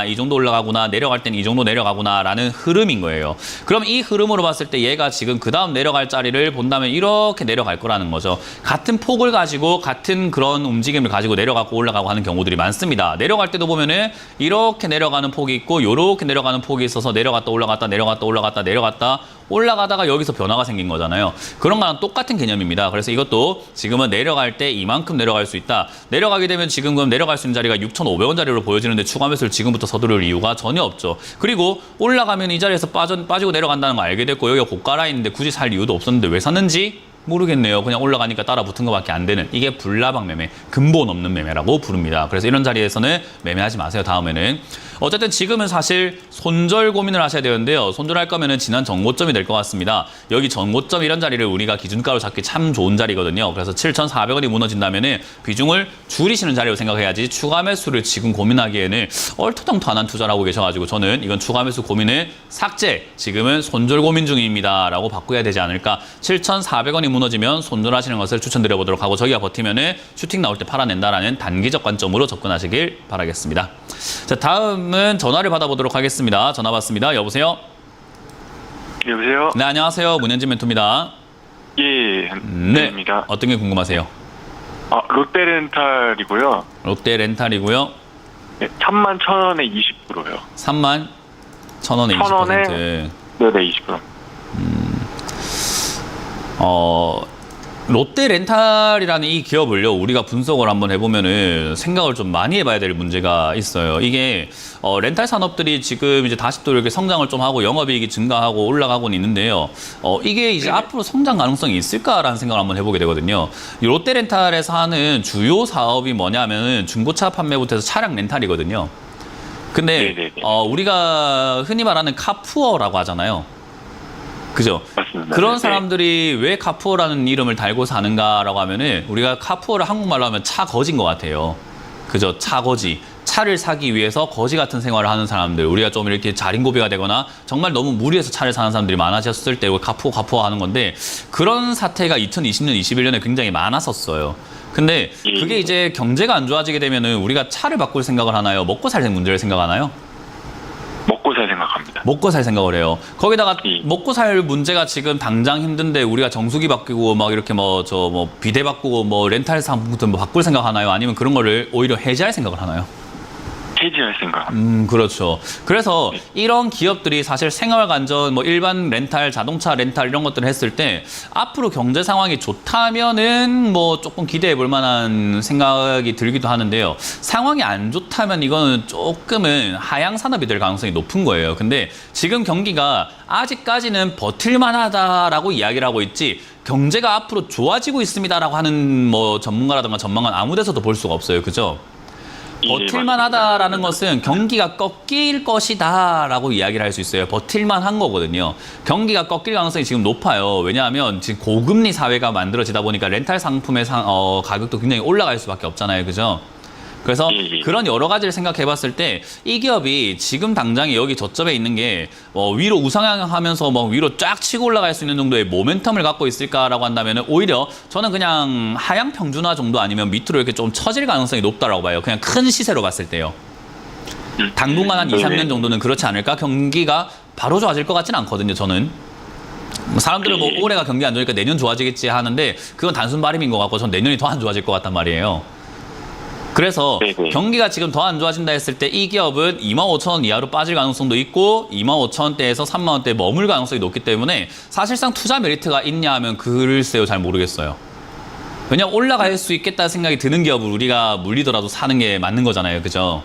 이 정도 올라가구나, 내려갈 때는 이 정도 내려가구나라는 흐름인 거예요. 그럼 이 흐름으로 봤을 때 얘가 지금 그 다음 내려갈 자리를 본다면 이렇게 내려갈 거라는 거죠. 같은 폭을 가지고 같은 그런 움직임을 가지고 내려가고 올라가고 하는 경우들이 많습니다. 내려갈 때도 보면은 이렇게 내려가는 폭이 있고 이렇게 내려가는 폭이 있어서 내려갔다 올라갔다 내려갔다 올라갔다 내려갔다 올라가다가 여기서 변화가 생긴 거잖아요. 그런 거랑 똑같은 개념입니다. 그래서 이것도 지금은 내려갈 때 이만큼 내려갈 수 있다. 내려가게 되면 지금 그럼 내려갈 수 있는 자리가 6,500원짜리로 보여지는데 추가 매수를 지금부터 서두를 이유가 전혀 없죠. 그리고 올라가면 이 자리에서 빠지고 내려간다는 거 알게 됐고 여기가 고가 라인인데 굳이 살 이유도 없었는데 왜 샀는지 모르겠네요. 그냥 올라가니까 따라 붙은 것밖에 안 되는 이게 불나방 매매, 근본 없는 매매라고 부릅니다. 그래서 이런 자리에서는 매매하지 마세요. 다음에는. 어쨌든 지금은 사실 손절 고민을 하셔야 되는데요. 손절할 거면은 지난 전고점이 될 것 같습니다. 여기 전고점 이런 자리를 우리가 기준가로 잡기 참 좋은 자리거든요. 그래서 7,400원이 무너진다면은 비중을 줄이시는 자리로 생각해야지 추가 매수를 지금 고민하기에는 얼토당토안한 투자를 하고 계셔가지고 저는 이건 추가 매수 고민을 삭제, 지금은 손절 고민 중입니다 라고 바꿔야 되지 않을까. 7,400원이 무너지면 손절하시는 것을 추천드려 보도록 하고 저기가 버티면은 슈팅 나올 때 팔아낸다라는 단기적 관점으로 접근하시길 바라겠습니다. 자, 다음은 전화를 받아보도록 하겠습니다. 전화 받습니다. 여보세요? 여보세요? 네, 안녕하세요. 문현진 멘토입니다. 예, 네. 입니다. 어떤 게 궁금하세요? 롯데렌탈이고요. 롯데 렌탈이고요. 네, 31,000원에 20%요. 31,000원에 1,000원에 20%. 네네, 20%. 롯데 렌탈이라는 이 기업을요, 우리가 분석을 한번 해보면은 생각을 좀 많이 해봐야 될 문제가 있어요. 이게, 렌탈 산업들이 지금 이제 다시 또 이렇게 성장을 좀 하고 영업이익이 증가하고 올라가고는 있는데요. 이게 이제 앞으로 성장 가능성이 있을까라는 생각을 한번 해보게 되거든요. 이 롯데 렌탈에서 하는 주요 사업이 뭐냐면은 중고차 판매부터 해서 차량 렌탈이거든요. 근데, 네네네. 우리가 흔히 말하는 카푸어라고 하잖아요. 그죠? 맞습니다. 그런 네. 사람들이 왜 카푸어라는 이름을 달고 사는가라고 하면은 우리가 카푸어를 한국말로 하면 차 거지인 것 같아요. 그죠? 차 거지. 차를 사기 위해서 거지 같은 생활을 하는 사람들, 우리가 좀 이렇게 자린고비가 되거나 정말 너무 무리해서 차를 사는 사람들이 많아졌을 때 카푸어 하는 건데 그런 사태가 2020년, 21년에 굉장히 많았었어요. 근데 그게 이제 경제가 안 좋아지게 되면은 우리가 차를 바꿀 생각을 하나요? 먹고 살 문제를 생각하나요? 먹고 살 생각합니다. 먹고 살 생각을 해요. 거기다가 예. 먹고 살 문제가 지금 당장 힘든데 우리가 정수기 바뀌고 막 이렇게 비대 바꾸고 렌탈 상품부터 바꿀 생각 하나요? 아니면 그런 거를 오히려 해지할 생각을 하나요? 폐지할 생각합니다. 그렇죠. 그래서 이런 기업들이 사실 생활관전, 뭐 일반 렌탈, 자동차 렌탈 이런 것들을 했을 때 앞으로 경제 상황이 좋다면은 뭐 조금 기대해 볼 만한 생각이 들기도 하는데요. 상황이 안 좋다면 이거는 조금은 하향 산업이 될 가능성이 높은 거예요. 근데 지금 경기가 아직까지는 버틸만하다라고 이야기를 하고 있지 경제가 앞으로 좋아지고 있습니다라고 하는 뭐 전문가라든가 전망은 아무 데서도 볼 수가 없어요. 그죠? 버틸만하다라는 것은 경기가 꺾일 것이다라고 이야기를 할 수 있어요. 버틸만한 거거든요. 경기가 꺾일 가능성이 지금 높아요. 왜냐하면 지금 고금리 사회가 만들어지다 보니까 렌탈 상품의 가격도 굉장히 올라갈 수밖에 없잖아요. 그죠? 그래서 그런 여러 가지를 생각해 봤을 때 이 기업이 지금 당장에 여기 저점에 있는 게 위로 우상향하면서 뭐 위로 쫙 치고 올라갈 수 있는 정도의 모멘텀을 갖고 있을까라고 한다면 오히려 저는 그냥 하향 평준화 정도 아니면 밑으로 이렇게 좀 처질 가능성이 높다라고 봐요. 그냥 큰 시세로 봤을 때요. 당분간 한 2, 3년 정도는 그렇지 않을까? 경기가 바로 좋아질 것 같지는 않거든요, 저는. 사람들은 뭐 올해가 경기 안 좋으니까 내년 좋아지겠지 하는데 그건 단순 발음인 것 같고 전 내년이 더 안 좋아질 것 같단 말이에요. 그래서 경기가 지금 더 안 좋아진다 했을 때 이 기업은 25,000원 이하로 빠질 가능성도 있고 25,000원대에서 3만원대에 머물 가능성이 높기 때문에 사실상 투자 메리트가 있냐 하면 글쎄요 잘 모르겠어요. 왜냐면 올라갈 수 있겠다 생각이 드는 기업을 우리가 물리더라도 사는 게 맞는 거잖아요. 그죠?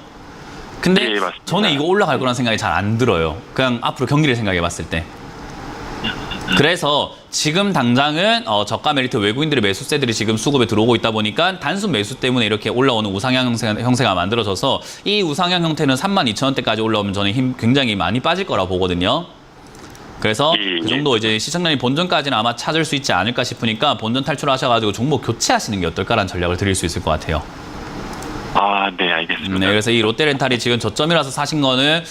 근데 네, 맞습니다. 저는 이거 올라갈 거라는 생각이 잘 안 들어요. 그냥 앞으로 경기를 생각해 봤을 때. 그래서 지금 당장은 저가 메리트 외국인들의 매수세들이 지금 수급에 들어오고 있다 보니까 단순 매수 때문에 이렇게 올라오는 우상향 형태가 만들어져서 이 우상향 형태는 32,000원대까지 올라오면 저는 굉장히 많이 빠질 거라 보거든요. 그래서 그 정도 이제 시청자님 본전까지는 아마 찾을 수 있지 않을까 싶으니까 본전 탈출하셔가지고 종목 교체하시는 게 어떨까라는 전략을 드릴 수 있을 것 같아요. 아, 네, 알겠습니다. 네, 그래서 이 롯데렌탈이 지금 저점이라서 사신 거는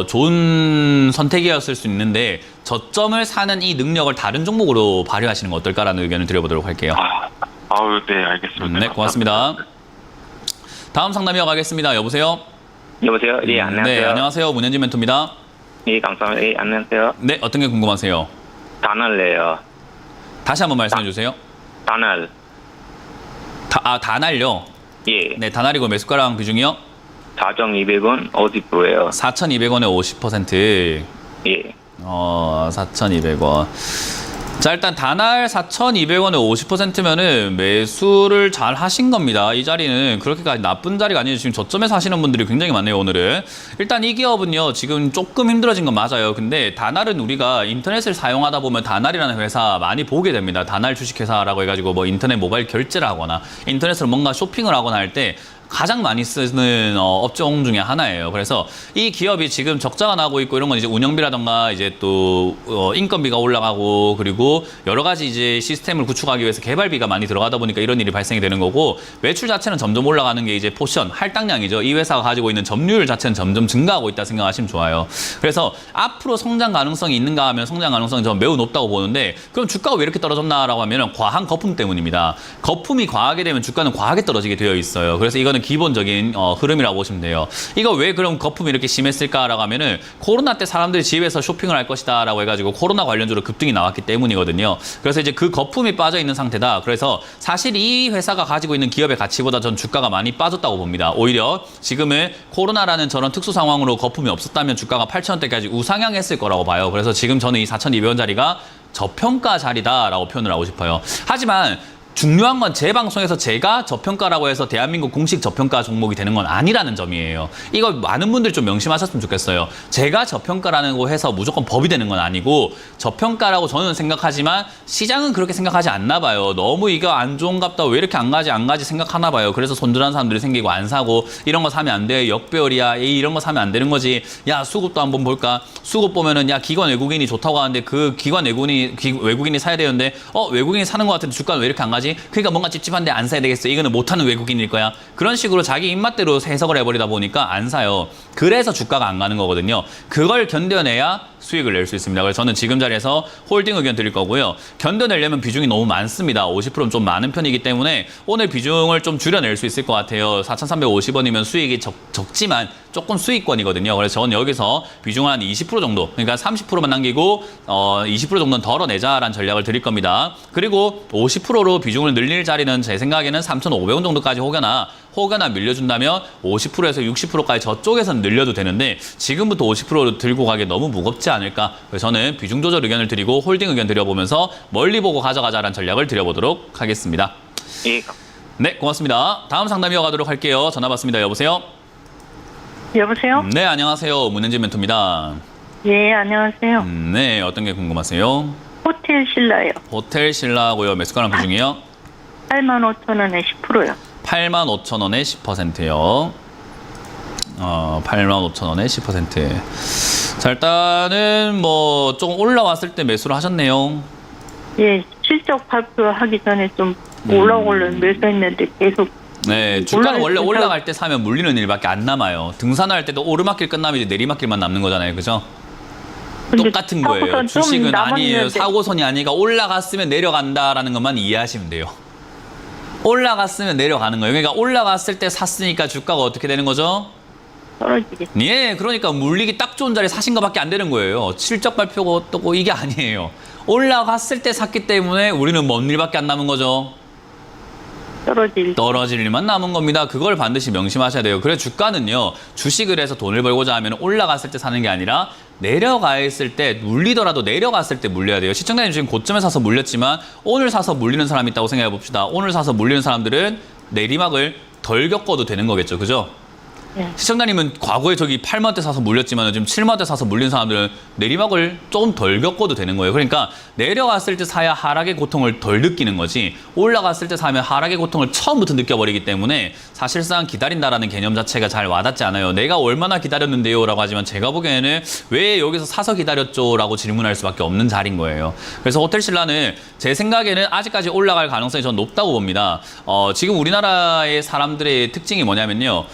좋은 선택이었을 수 있는데 저점을 사는 이 능력을 다른 종목으로 발휘하시는 거 어떨까라는 의견을 드려보도록 할게요. 네, 알겠습니다. 네, 고맙습니다. 다음 상담 이어가겠습니다. 여보세요? 여보세요? 예, 안녕하세요. 네, 안녕하세요. 문현진 멘토입니다. 예, 감사합니다. 예, 안녕하세요. 네, 어떤 게 궁금하세요? 다날래요. 다시 한번 말씀해 주세요. 다날. 다날요? 예. 네, 다날이고 매수가랑 비중이요? 4,200원 50%예요. 4,200원에 50%. 예. 4,200원. 자, 일단 다날 4,200원에 50%면은 매수를 잘 하신 겁니다. 이 자리는 그렇게까지 나쁜 자리가 아니에요. 지금 저점에서 하시는 분들이 굉장히 많네요, 오늘은. 일단 이 기업은요, 지금 조금 힘들어진 건 맞아요. 근데 다날은 우리가 인터넷을 사용하다 보면 다날이라는 회사 많이 보게 됩니다. 다날 주식회사라고 해가지고 뭐 인터넷 모바일 결제를 하거나 인터넷으로 뭔가 쇼핑을 하거나 할 때 가장 많이 쓰는 업종 중에 하나예요. 그래서 이 기업이 지금 적자가 나고 있고 이런 건 이제 운영비라던가 이제 또 인건비가 올라가고 그리고 여러 가지 이제 시스템을 구축하기 위해서 개발비가 많이 들어가다 보니까 이런 일이 발생이 되는 거고 매출 자체는 점점 올라가는 게 이제 포션, 할당량이죠. 이 회사가 가지고 있는 점유율 자체는 점점 증가하고 있다 생각하시면 좋아요. 그래서 앞으로 성장 가능성이 있는가 하면 성장 가능성이 저는 매우 높다고 보는데 그럼 주가가 왜 이렇게 떨어졌나라고 하면 과한 거품 때문입니다. 거품이 과하게 되면 주가는 과하게 떨어지게 되어 있어요. 그래서 이거는 기본적인 흐름이라고 보시면 돼요. 이거 왜 그럼 거품이 이렇게 심했을까라고 하면은 코로나 때 사람들이 집에서 쇼핑을 할 것이다라고 해가지고 코로나 관련주로 급등이 나왔기 때문이거든요. 그래서 이제 그 거품이 빠져 있는 상태다. 그래서 사실 이 회사가 가지고 있는 기업의 가치보다 전 주가가 많이 빠졌다고 봅니다. 오히려 지금은 코로나라는 저런 특수 상황으로 거품이 없었다면 주가가 8,000원대까지 우상향했을 거라고 봐요. 그래서 지금 저는 이 4,200원 자리가 저평가 자리다라고 표현을 하고 싶어요. 하지만 중요한 건 제 방송에서 제가 저평가라고 해서 대한민국 공식 저평가 종목이 되는 건 아니라는 점이에요. 이거 많은 분들이 좀 명심하셨으면 좋겠어요. 제가 저평가라는 거 해서 무조건 법이 되는 건 아니고 저평가라고 저는 생각하지만 시장은 그렇게 생각하지 않나 봐요. 너무 이거 안 좋은갑다 왜 이렇게 안 가지 생각하나 봐요. 그래서 손절하는 사람들이 생기고 안 사고 이런 거 사면 안 돼. 역배열이야. 이런 거 사면 안 되는 거지. 야 수급도 한번 볼까. 수급 보면은 야 기관 외국인이 좋다고 하는데 그 기관 외국인이 사야 되는데 외국인이 사는 것 같은데 주가는 왜 이렇게 안 가지? 그러니까 뭔가 찝찝한데 안 사야 되겠어. 이거는 못하는 외국인일 거야. 그런 식으로 자기 입맛대로 해석을 해버리다 보니까 안 사요. 그래서 주가가 안 가는 거거든요. 그걸 견뎌내야 수익을 낼 수 있습니다. 그래서 저는 지금 자리에서 홀딩 의견 드릴 거고요. 견뎌내려면 비중이 너무 많습니다. 50%는 좀 많은 편이기 때문에 오늘 비중을 좀 줄여낼 수 있을 것 같아요. 4,350원이면 수익이 적지만 조금 수익권이거든요. 그래서 저는 여기서 비중 한 20% 정도, 그러니까 30%만 남기고 20% 정도는 덜어내자라는 전략을 드릴 겁니다. 그리고 50%로 비중을 늘릴 자리는 제 생각에는 3,500원 정도까지 혹여나 혹여나 밀려준다면 50%에서 60%까지 저쪽에서 늘려도 되는데 지금부터 50%로 들고 가기 너무 무겁지 않을까. 그래서 저는 비중 조절 의견을 드리고 홀딩 의견 드려보면서 멀리 보고 가져가자라는 전략을 드려보도록 하겠습니다. 예, 네, 고맙습니다. 다음 상담 이어가도록 할게요. 전화 받습니다. 여보세요? 여보세요? 네, 안녕하세요. 문현진 멘토입니다. 예, 안녕하세요. 네, 어떤 게 궁금하세요? 호텔 신라요. 호텔 신라고요. 몇 숟가락 비중이요? 85,000원에 10%요. 85,000원에 10%요. 85,000원에 10%. 자, 일단은 뭐 조금 올라왔을 때 매수를 하셨네요. 예, 실적 발표하기 전에 좀 올라오려면 매수했는데 계속 네, 주가는 원래 올라갈 때 올라갈 때 사면 물리는 일밖에 안 남아요. 등산할 때도 오르막길 끝나면 이제 내리막길만 남는 거잖아요. 그죠? 근데 똑같은 거예요. 사고선 좀 주식은 아니에요. 남았는데. 사고선이 아니니까 올라갔으면 내려간다라는 것만 이해하시면 돼요. 올라갔으면 내려가는 거예요. 그러니까 올라갔을 때 샀으니까 주가가 어떻게 되는 거죠? 떨어지겠죠. 예, 그러니까 물리기 딱 좋은 자리에 사신 것밖에 안 되는 거예요. 실적 발표가 어떻고 이게 아니에요. 올라갔을 때 샀기 때문에 우리는 뭔 일밖에 안 남은 거죠. 떨어질 일만 남은 겁니다. 그걸 반드시 명심하셔야 돼요. 그래서 주가는요, 주식을 해서 돈을 벌고자 하면 올라갔을 때 사는 게 아니라 내려가 있을 때 물리더라도 내려갔을 때 물려야 돼요. 시청자님 지금 고점에 사서 물렸지만 오늘 사서 물리는 사람이 있다고 생각해 봅시다. 오늘 사서 물리는 사람들은 내리막을 덜 겪어도 되는 거겠죠. 그죠? 네. 시청자님은 과거에 저기 8만 대 사서 물렸지만 지금 7만 대 사서 물린 사람들은 내리막을 조금 덜 겪어도 되는 거예요. 그러니까 내려갔을 때 사야 하락의 고통을 덜 느끼는 거지 올라갔을 때 사면 하락의 고통을 처음부터 느껴버리기 때문에 사실상 기다린다라는 개념 자체가 잘 와닿지 않아요. 내가 얼마나 기다렸는데요? 라고 하지만 제가 보기에는 왜 여기서 사서 기다렸죠? 라고 질문할 수밖에 없는 자리인 거예요. 그래서 호텔신라는 제 생각에는 아직까지 올라갈 가능성이 전 높다고 봅니다. 지금 우리나라의 사람들의 특징이 뭐냐면요.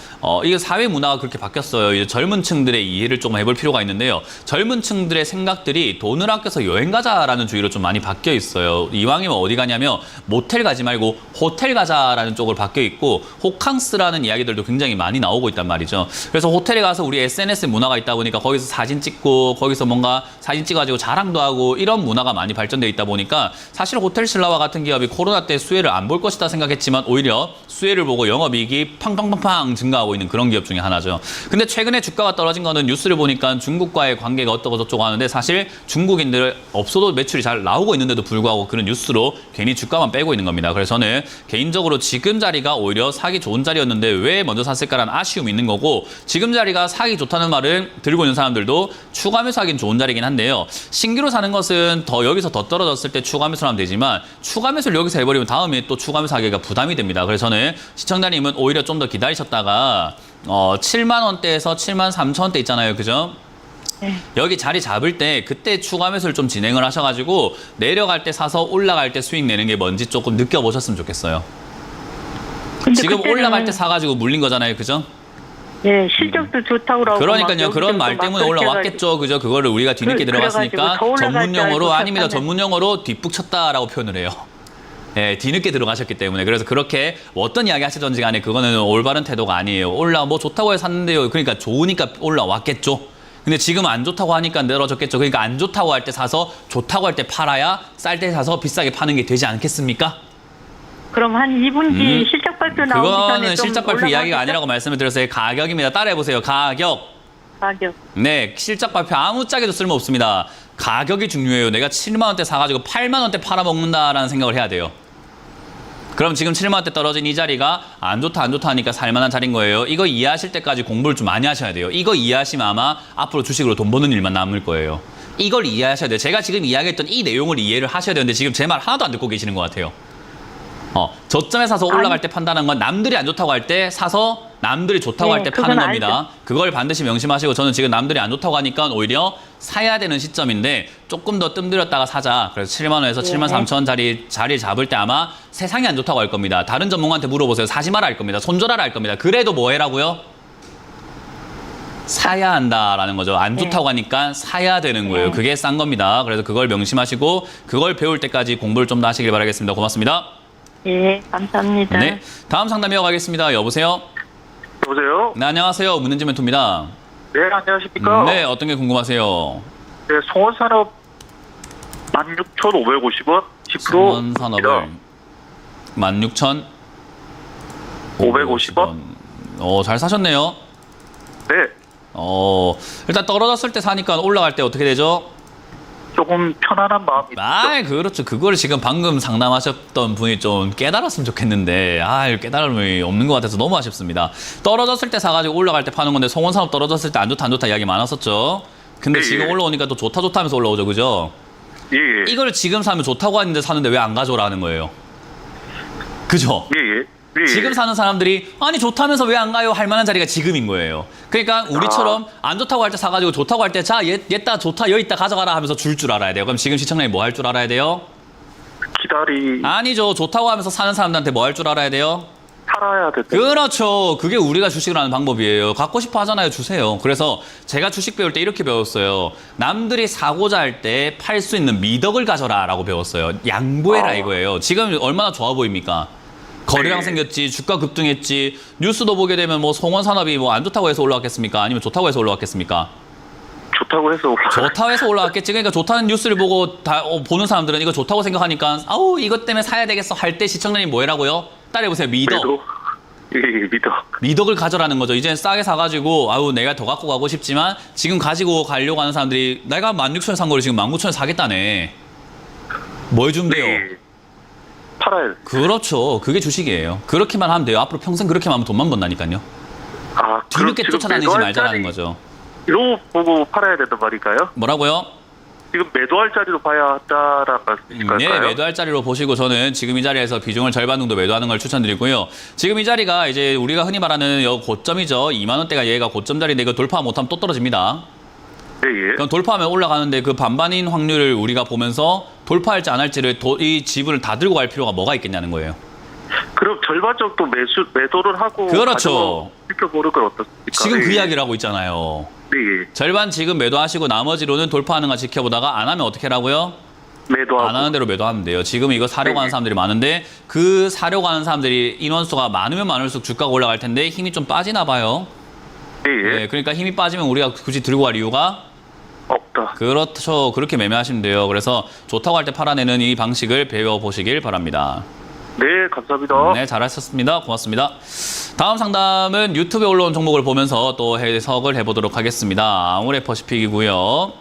이게 사회 문화가 그렇게 바뀌었어요. 이제 젊은 층들의 이해를 좀 해볼 필요가 있는데요. 젊은 층들의 생각들이 돈을 아껴서 여행 가자라는 주의로 좀 많이 바뀌어 있어요. 이왕이면 어디 가냐면 모텔 가지 말고 호텔 가자라는 쪽으로 바뀌어 있고 호캉스라는 이야기들도 굉장히 많이 나오고 있단 말이죠. 그래서 호텔에 가서 우리 SNS 문화가 있다 보니까 거기서 사진 찍고 거기서 뭔가 사진 찍어가지고 자랑도 하고 이런 문화가 많이 발전되어 있다 보니까 사실 호텔신라와 같은 기업이 코로나 때 수혜를 안 볼 것이다 생각했지만 오히려 수혜를 보고 영업이익이 팡팡팡팡 증가하고 있는 그런 기업 중에 하나죠. 근데 최근에 주가가 떨어진 거는 뉴스를 보니까 중국과의 관계가 어떠고 저쩌고 하는데 사실 중국인들 없어도 매출이 잘 나오고 있는데도 불구하고 그런 뉴스로 괜히 주가만 빼고 있는 겁니다. 그래서 저는 개인적으로 지금 자리가 오히려 사기 좋은 자리였는데 왜 먼저 샀을까라는 아쉬움이 있는 거고 지금 자리가 사기 좋다는 말을 들고 있는 사람들도 추가 매수하기는 좋은 자리긴 한데요. 신규로 사는 것은 여기서 더 떨어졌을 때 추가 매수를 하면 되지만 추가 매수를 여기서 해버리면 다음에 또 추가 매수하기가 부담이 됩니다. 그래서 저는 시청자님은 오히려 좀 더 기다리셨다가 7만 원대에서 7만 3천 원대 있잖아요. 그죠? 네. 여기 자리 잡을 때 그때 추가 매수를 좀 진행을 하셔가지고 내려갈 때 사서 올라갈 때 수익 내는 게 뭔지 조금 느껴보셨으면 좋겠어요. 지금 올라갈 때 사가지고 물린 거잖아요. 그죠? 네, 실적도 좋다고 그러고 그러니까요. 그런 말 때문에 올라왔겠죠. 그죠? 그거를 우리가 뒤늦게 들어갔으니까 전문 용어로 아니면 전문 용어로 뒷북 쳤다라고 표현을 해요. 네, 뒤늦게 들어가셨기 때문에. 그래서 그렇게 어떤 이야기 하시던지 간에 그거는 올바른 태도가 아니에요. 뭐 좋다고 해서 샀는데요. 그러니까 좋으니까 올라왔겠죠. 근데 지금 안 좋다고 하니까 내려졌겠죠. 그러니까 안 좋다고 할 때 사서 좋다고 할 때 팔아야 쌀 때 사서 비싸게 파는 게 되지 않겠습니까? 그럼 한 2분 뒤 실적 발표 나오기 전에 그거는 좀 실적 발표 이야기가 올라가겠죠? 아니라고 말씀을 드렸어요. 가격입니다. 따라해보세요. 가격. 네, 실적 발표 아무짝에도 쓸모없습니다. 가격이 중요해요. 내가 7만 원대 사가지고 8만 원대 팔아먹는다라는 생각을 해야 돼요. 그럼 지금 7만 원대 떨어진 이 자리가 안 좋다 하니까 살만한 자리인 거예요. 이거 이해하실 때까지 공부를 좀 많이 하셔야 돼요. 이거 이해하시면 아마 앞으로 주식으로 돈 버는 일만 남을 거예요. 이걸 이해하셔야 돼요. 제가 지금 이야기했던 이 내용을 이해를 하셔야 되는데 지금 제 말 하나도 안 듣고 계시는 것 같아요. 저점에 사서 올라갈 때 판다는 건 남들이 안 좋다고 할 때 사서 남들이 좋다고 할 때 파는 겁니다. 알죠. 그걸 반드시 명심하시고 저는 지금 남들이 안 좋다고 하니까 오히려 사야 되는 시점인데 조금 더 뜸들였다가 사자. 그래서 7만 원에서 7만 3천 원 자리 잡을 때 아마 세상이 안 좋다고 할 겁니다. 다른 전문가한테 물어보세요. 사지 마라 할 겁니다. 손절하라 할 겁니다. 그래도 뭐 해라고요? 사야 한다라는 거죠. 안 좋다고 하니까 사야 되는 거예요. 그게 싼 겁니다. 그래서 그걸 명심하시고 그걸 배울 때까지 공부를 좀 더 하시길 바라겠습니다. 고맙습니다. 예, 감사합니다. 네, 다음 상담 이어가겠습니다. 여보세요? 여보세요? 네, 안녕하세요. 문현진 멘토입니다. 네, 안녕하십니까? 네, 어떤 게 궁금하세요? 네, 송원산업 16,550원 10%. 송원산업을 16,000 550원? 잘 사셨네요. 네. 일단 떨어졌을 때 사니까 올라갈 때 어떻게 되죠? 조금 편안한 마음이 있죠. 그렇죠. 그걸 지금 방금 상담하셨던 분이 좀 깨달았으면 좋겠는데, 깨달음이 없는 것 같아서 너무 아쉽습니다. 떨어졌을 때 사가지고 올라갈 때 파는 건데, 송원산업 떨어졌을 때 안 좋다, 안 좋다 이야기 많았었죠. 근데 예, 지금 예. 올라오니까 또 좋다, 좋다 하면서 올라오죠. 그죠? 예, 예. 이걸 지금 사면 좋다고 하는데 사는데 왜 안 가져오라는 거예요? 그죠? 예, 예. 예, 예. 지금 사는 사람들이 아니 좋다면서 왜 안 가요? 할 만한 자리가 지금인 거예요. 그러니까 우리처럼 안 좋다고 할 때 사가지고 좋다고 할 때 자 얘따 좋다 여기 있다 가져가라 하면서 줄 줄 알아야 돼요. 그럼 지금 시청자님 뭐 할 줄 알아야 돼요? 아니죠. 좋다고 하면서 사는 사람들한테 뭐 할 줄 알아야 돼요? 살아야 돼. 그렇죠. 그게 우리가 주식을 하는 방법이에요. 갖고 싶어 하잖아요. 주세요. 그래서 제가 주식 배울 때 이렇게 배웠어요. 남들이 사고자 할 때 팔 수 있는 미덕을 가져라 라고 배웠어요. 양보해라 이거예요. 지금 얼마나 좋아 보입니까? 거래량 생겼지, 주가 급등했지, 뉴스도 보게 되면 뭐 송원산업이 뭐 안 좋다고 해서 올라왔겠습니까? 아니면 좋다고 해서 올라왔겠습니까? 좋다고 해서 좋다고 해서 올라왔겠지. 그러니까 좋다는 뉴스를 보고 보는 사람들은 이거 좋다고 생각하니까 아우 이것 때문에 사야 되겠어 할 때 시청자님 뭐 해라고요? 따라해보세요. 미덕. 예, 미덕. 미덕을 가져라는 거죠. 이제 싸게 사가지고 아우 내가 더 갖고 가고 싶지만 지금 가지고 가려고 하는 사람들이 내가 16,000원 산 거를 지금 19,000원 사겠다네. 뭐 해주면 돼요? 예. 팔아야 돼. 그렇죠. 그게 주식이에요. 그렇게만 하면 돼요. 앞으로 평생 그렇게만 하면 돈만 번다니까요. 뒤늦게 지금 쫓아다니지 매도할 말자라는 자리 거죠. 이러고 보고 팔아야 된단 말일까요? 뭐라고요? 지금 매도할 자리로 봐야 한다라는 말씀이실까요? 네, 매도할 자리로 보시고 저는 지금 이 자리에서 비중을 절반 정도 매도하는 걸 추천드리고요. 지금 이 자리가 이제 우리가 흔히 말하는 고점이죠. 2만 원대가 얘가 고점 자리인데 이거 돌파 못하면 또 떨어집니다. 예, 예. 그럼 돌파하면 올라가는데 그 반반인 확률을 우리가 보면서 돌파할지 안 할지를 이 지분을 다 들고 갈 필요가 뭐가 있겠냐는 거예요. 그럼 절반 정도 매도를 하고 그렇죠. 지켜보는 건 어떻습니까? 지금 그 예, 이야기를 하고 있잖아요. 네, 예. 절반 지금 매도하시고 나머지로는 돌파하는 거 지켜보다가 안 하면 어떻게 하라고요? 매도하고. 안 하는 대로 매도하면 돼요. 지금 이거 사려고 하는 네. 사람들이 많은데 그 사려고 하는 사람들이 인원수가 많으면 많을수록 주가가 올라갈 텐데 힘이 좀 빠지나 봐요. 예, 예. 네, 그러니까 힘이 빠지면 우리가 굳이 들고 갈 이유가 없다. 그렇죠. 그렇게 매매하시면 돼요. 그래서 좋다고 할 때 팔아내는 이 방식을 배워보시길 바랍니다. 네, 감사합니다. 네, 잘하셨습니다. 고맙습니다. 다음 상담은 유튜브에 올라온 종목을 보면서 또 해석을 해보도록 하겠습니다. 아모레퍼시픽이고요.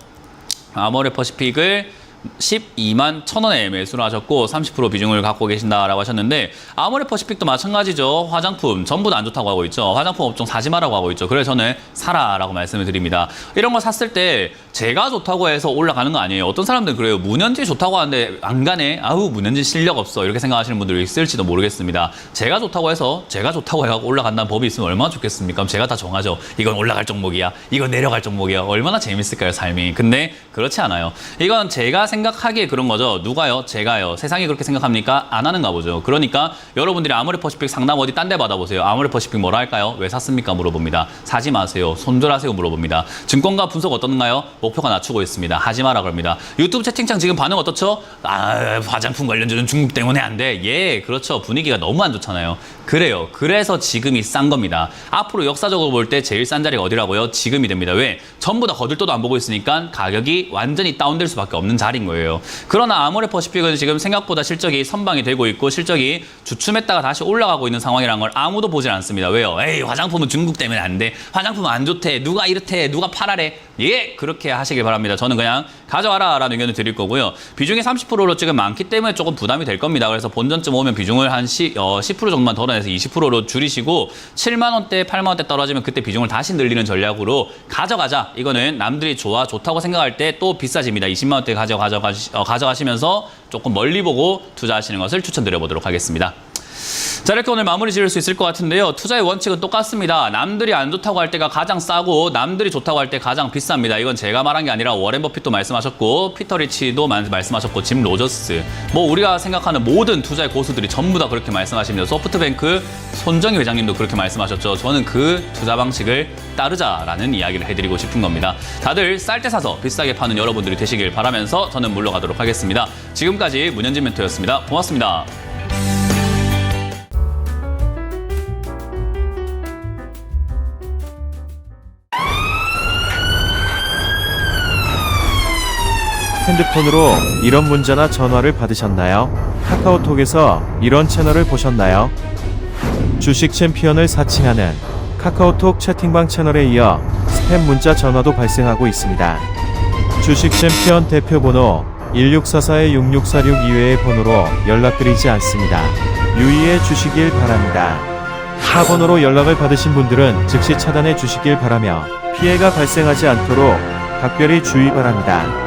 아모레퍼시픽을 12만 1,000원에 매수를 하셨고 30% 비중을 갖고 계신다라고 하셨는데 아모레퍼시픽도 마찬가지죠. 화장품 전부 다 안 좋다고 하고 있죠. 화장품 업종 사지 마라고 하고 있죠. 그래서 저는 사라라고 말씀을 드립니다. 이런 거 샀을 때 제가 좋다고 해서 올라가는 거 아니에요. 어떤 사람들은 그래요. 문현지 좋다고 하는데 안 가네. 아우 문현지 실력 없어. 이렇게 생각하시는 분들이 있을지도 모르겠습니다. 제가 좋다고 해서 제가 좋다고 해서 올라간다는 법이 있으면 얼마나 좋겠습니까? 그럼 제가 다 정하죠. 이건 올라갈 종목이야. 이건 내려갈 종목이야. 얼마나 재밌을까요, 삶이. 근데 그렇지 않아요. 이건 제가 생각하기에 그런 거죠. 누가요? 제가요. 세상이 그렇게 생각합니까? 안 하는가 보죠. 그러니까 여러분들이 아모레퍼시픽 상담 어디 딴 데 받아보세요. 아모레퍼시픽 뭐라 할까요? 왜 샀습니까? 물어봅니다. 사지 마세요. 손절하세요. 물어봅니다. 증권가 분석 어떤가요? 목표가 낮추고 있습니다. 하지 마라 그럽니다. 유튜브 채팅창 지금 반응 어떻죠? 화장품 관련주는 중국 때문에 안 돼. 예, 그렇죠. 분위기가 너무 안 좋잖아요. 그래요. 그래서 지금이 싼 겁니다. 앞으로 역사적으로 볼 때 제일 싼 자리가 어디라고요? 지금이 됩니다. 왜? 전부 다 거들떠도 안 보고 있으니까 가격이 완전히 다운될 수밖에 없는 자리인 거예요. 그러나 아모레퍼시픽은 지금 생각보다 실적이 선방이 되고 있고 실적이 주춤했다가 다시 올라가고 있는 상황이라는 걸 아무도 보질 않습니다. 왜요? 에이, 화장품은 중국 때문에 안 돼. 화장품은 안 좋대. 누가 이렇대. 누가 팔아래. 예, 그렇게 하시길 바랍니다. 저는 그냥 가져와라 라는 의견을 드릴 거고요. 비중이 30%로 지금 많기 때문에 조금 부담이 될 겁니다. 그래서 본전쯤 오면 비중을 한 10% 정도만 덜어내서 20%로 줄이시고 7만 원대, 8만 원대 떨어지면 그때 비중을 다시 늘리는 전략으로 가져가자. 이거는 남들이 좋다고 생각할 때 또 비싸집니다. 20만 원대 가져가시면서 조금 멀리 보고 투자하시는 것을 추천드려보도록 하겠습니다. 자, 이렇게 오늘 마무리 지을 수 있을 것 같은데요. 투자의 원칙은 똑같습니다. 남들이 안 좋다고 할 때가 가장 싸고 남들이 좋다고 할 때 가장 비쌉니다. 이건 제가 말한 게 아니라 워렌 버핏도 말씀하셨고 피터 리치도 말씀하셨고 짐 로저스, 뭐 우리가 생각하는 모든 투자의 고수들이 전부 다 그렇게 말씀하십니다. 소프트뱅크 손정희 회장님도 그렇게 말씀하셨죠. 저는 그 투자 방식을 따르자라는 이야기를 해드리고 싶은 겁니다. 다들 쌀 때 사서 비싸게 파는 여러분들이 되시길 바라면서 저는 물러가도록 하겠습니다. 지금까지 문현진 멘토였습니다. 고맙습니다. 핸드폰으로 이런 문자나 전화를 받으셨나요? 카카오톡에서 이런 채널을 보셨나요? 주식 챔피언을 사칭하는 카카오톡 채팅방 채널에 이어 스팸 문자 전화도 발생하고 있습니다. 주식 챔피언 대표번호 1644-6646 이외의 번호로 연락드리지 않습니다. 유의해 주시길 바랍니다. 타 번호로 연락을 받으신 분들은 즉시 차단해 주시길 바라며 피해가 발생하지 않도록 각별히 주의 바랍니다.